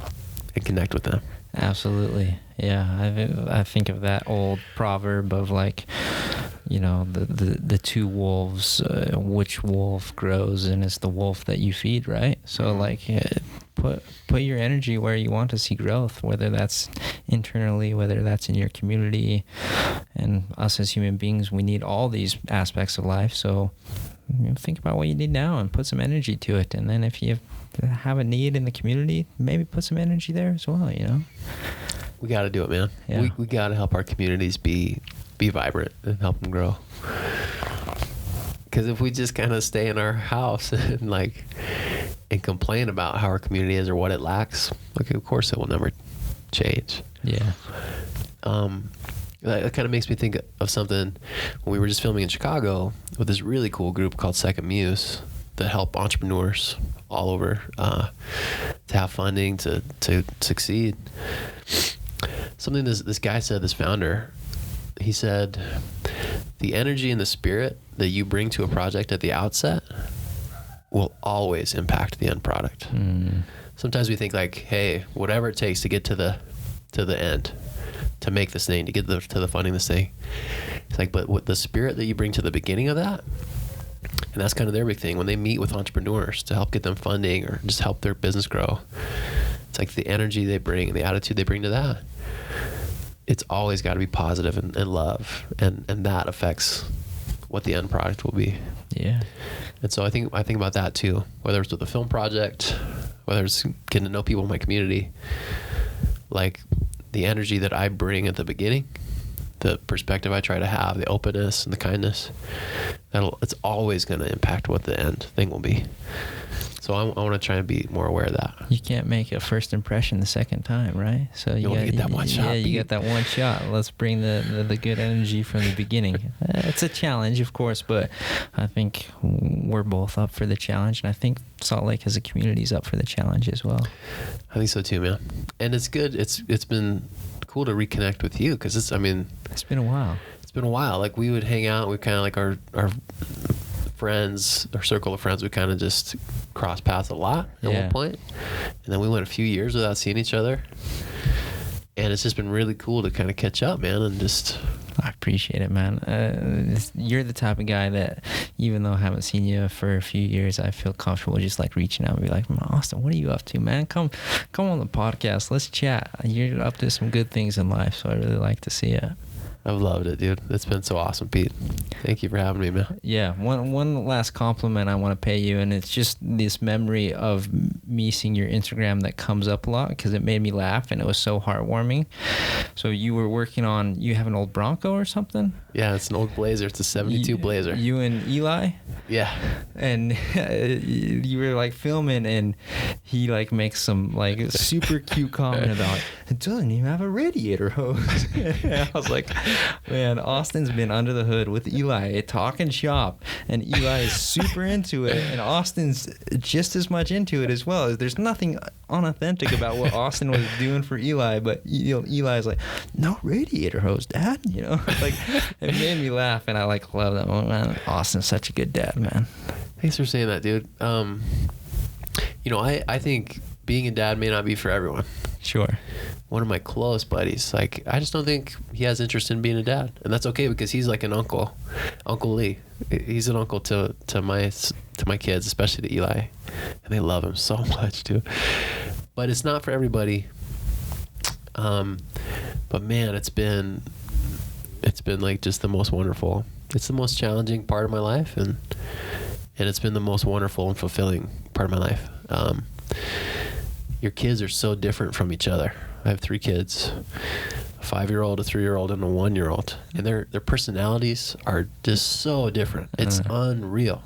connect with them. Absolutely. Yeah. I think of that old proverb of the two wolves, which wolf grows, and it's the wolf that you feed, right? So put your energy where you want to see growth, whether that's internally, whether that's in your community. And us as human beings, we need all these aspects of life. So think about what you need now and put some energy to it. And then if you have a need in the community, maybe put some energy there as well, We got to do it, man. Yeah. We got to help our communities be vibrant and help them grow. Because if we just kind of stay in our house and complain about how our community is or what it lacks, of course it will never change. Yeah. That kind of makes me think of something when we were just filming in Chicago with this really cool group called Second Muse that help entrepreneurs all over to have funding to succeed. Something this guy said, this founder, he said, the energy and the spirit that you bring to a project at the outset will always impact the end product. Sometimes we think hey, whatever it takes to get to the end, to make this thing, to get to the funding this thing. It's but what the spirit that you bring to the beginning of that, and that's kind of their big thing when they meet with entrepreneurs to help get them funding or just help their business grow. It's the energy they bring and the attitude they bring to that. It's always got to be positive and love, and that affects what the end product will be. Yeah. And so I think about that too, whether it's with a film project, whether it's getting to know people in my community, the energy that I bring at the beginning, the perspective I try to have, the openness and the kindness, it's always going to impact what the end thing will be. So I want to try and be more aware of that. You can't make a first impression the second time, right? So you only get that one shot. Yeah, you get that one shot. Let's bring the good energy from the beginning. It's a challenge, of course, but I think we're both up for the challenge, and I think Salt Lake as a community is up for the challenge as well. I think so too, man. And it's good. It's been cool to reconnect with you because it's been a while. It's been a while. We would hang out. We kind of our friends, our circle of friends, we kind of just crossed paths a lot at one point. And then we went a few years without seeing each other. And it's just been really cool to kind of catch up, man, and just... I appreciate it, man. You're the type of guy that, even though I haven't seen you for a few years, I feel comfortable just reaching out and be like, Austin, what are you up to, man? Come on the podcast. Let's chat. You're up to some good things in life, so I really like to see it. I've loved it, dude. It's been so awesome, Pete. Thank you for having me, man. Yeah, one last compliment I want to pay you, and it's just this memory of me seeing your Instagram that comes up a lot because it made me laugh and it was so heartwarming. So you were working on, you have an old Bronco or something? Yeah, it's an old Blazer. It's a 72 Blazer. You and Eli? Yeah. And you were like filming, and he like makes some like super cute comment about, it doesn't even have a radiator hose. I was like, man, Austin's been under the hood with Eli, talking shop, and Eli is super into it, and Austin's just as much into it as well. There's nothing unauthentic about what Austin was doing for Eli, but Eli's like, no radiator hose, Dad. Like, it made me laugh, and I like love that. Oh, man, Austin's such a good dad, man. Thanks for saying that, dude. I think being a dad may not be for everyone. Sure. One of my close buddies, like, I just don't think he has interest in being a dad, and that's okay because he's like an uncle, Uncle Lee. He's an uncle to my kids, especially to Eli, and they love him so much, dude. But it's not for everybody. But man, it's been like just the most wonderful. It's the most challenging part of my life, and it's been the most wonderful and fulfilling part of my life. Your kids are so different from each other. I have 3 kids, a 5-year-old, a 3-year-old, and a 1-year-old. And their personalities are just so different. It's unreal.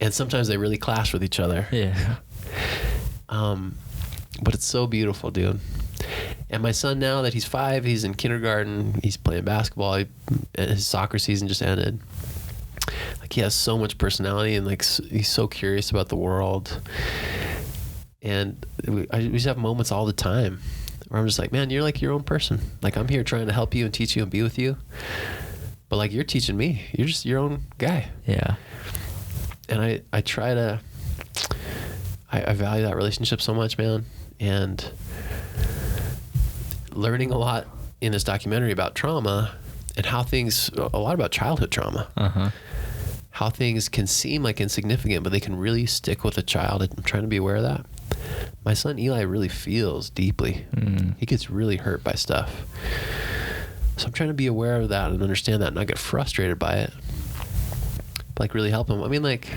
And sometimes they really clash with each other. Yeah. But it's so beautiful, dude. And my son, now that he's 5, he's in kindergarten, he's playing basketball. His soccer season just ended. Like, he has so much personality, and like, he's so curious about the world. And we just have moments all the time where I'm just like, man, you're like your own person. Like, I'm here trying to help you and teach you and be with you, but like, you're teaching me. You're just your own guy. Yeah. And I try to, I value that relationship so much, man. And learning a lot in this documentary about trauma and how a lot about childhood trauma, how things can seem like insignificant, but they can really stick with a child. I'm trying to be aware of that. My son Eli really feels deeply. He gets really hurt by stuff. So I'm trying to be aware of that and understand that and not get frustrated by it. But like, really help him. I mean, like,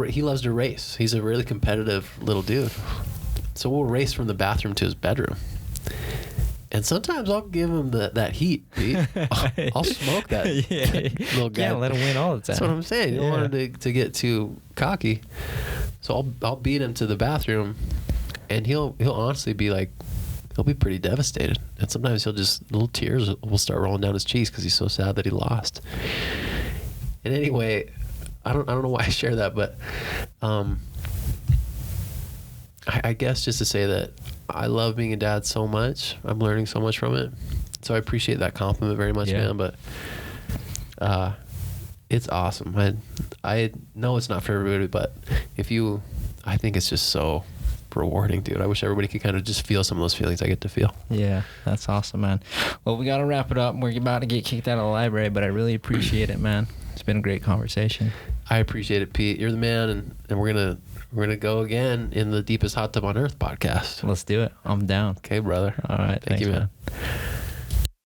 he loves to race. He's a really competitive little dude. So we'll race from the bathroom to his bedroom. And sometimes I'll give him that heat, Pete. I'll smoke that little guy. Yeah, let him win all the time. That's what I'm saying. You don't want him to get too cocky. So I'll beat him to the bathroom, and he'll honestly be like, he'll be pretty devastated. And sometimes little tears will start rolling down his cheeks because he's so sad that he lost. And anyway, I don't know why I share that, but I guess just to say that I love being a dad so much. I'm learning so much from it. So I appreciate that compliment very much, man. But it's awesome. I know it's not for everybody, but I think it's just so rewarding, dude. I wish everybody could kind of just feel some of those feelings I get to feel. Yeah, that's awesome, man. Well, we got to wrap it up. We're about to get kicked out of the library, but I really appreciate it, man. It's been a great conversation. I appreciate it, Pete. You're the man, and we're gonna go again in the Deepest Hot Tub on Earth podcast. Let's do it. I'm down. Okay, brother. All right. Thank you, man.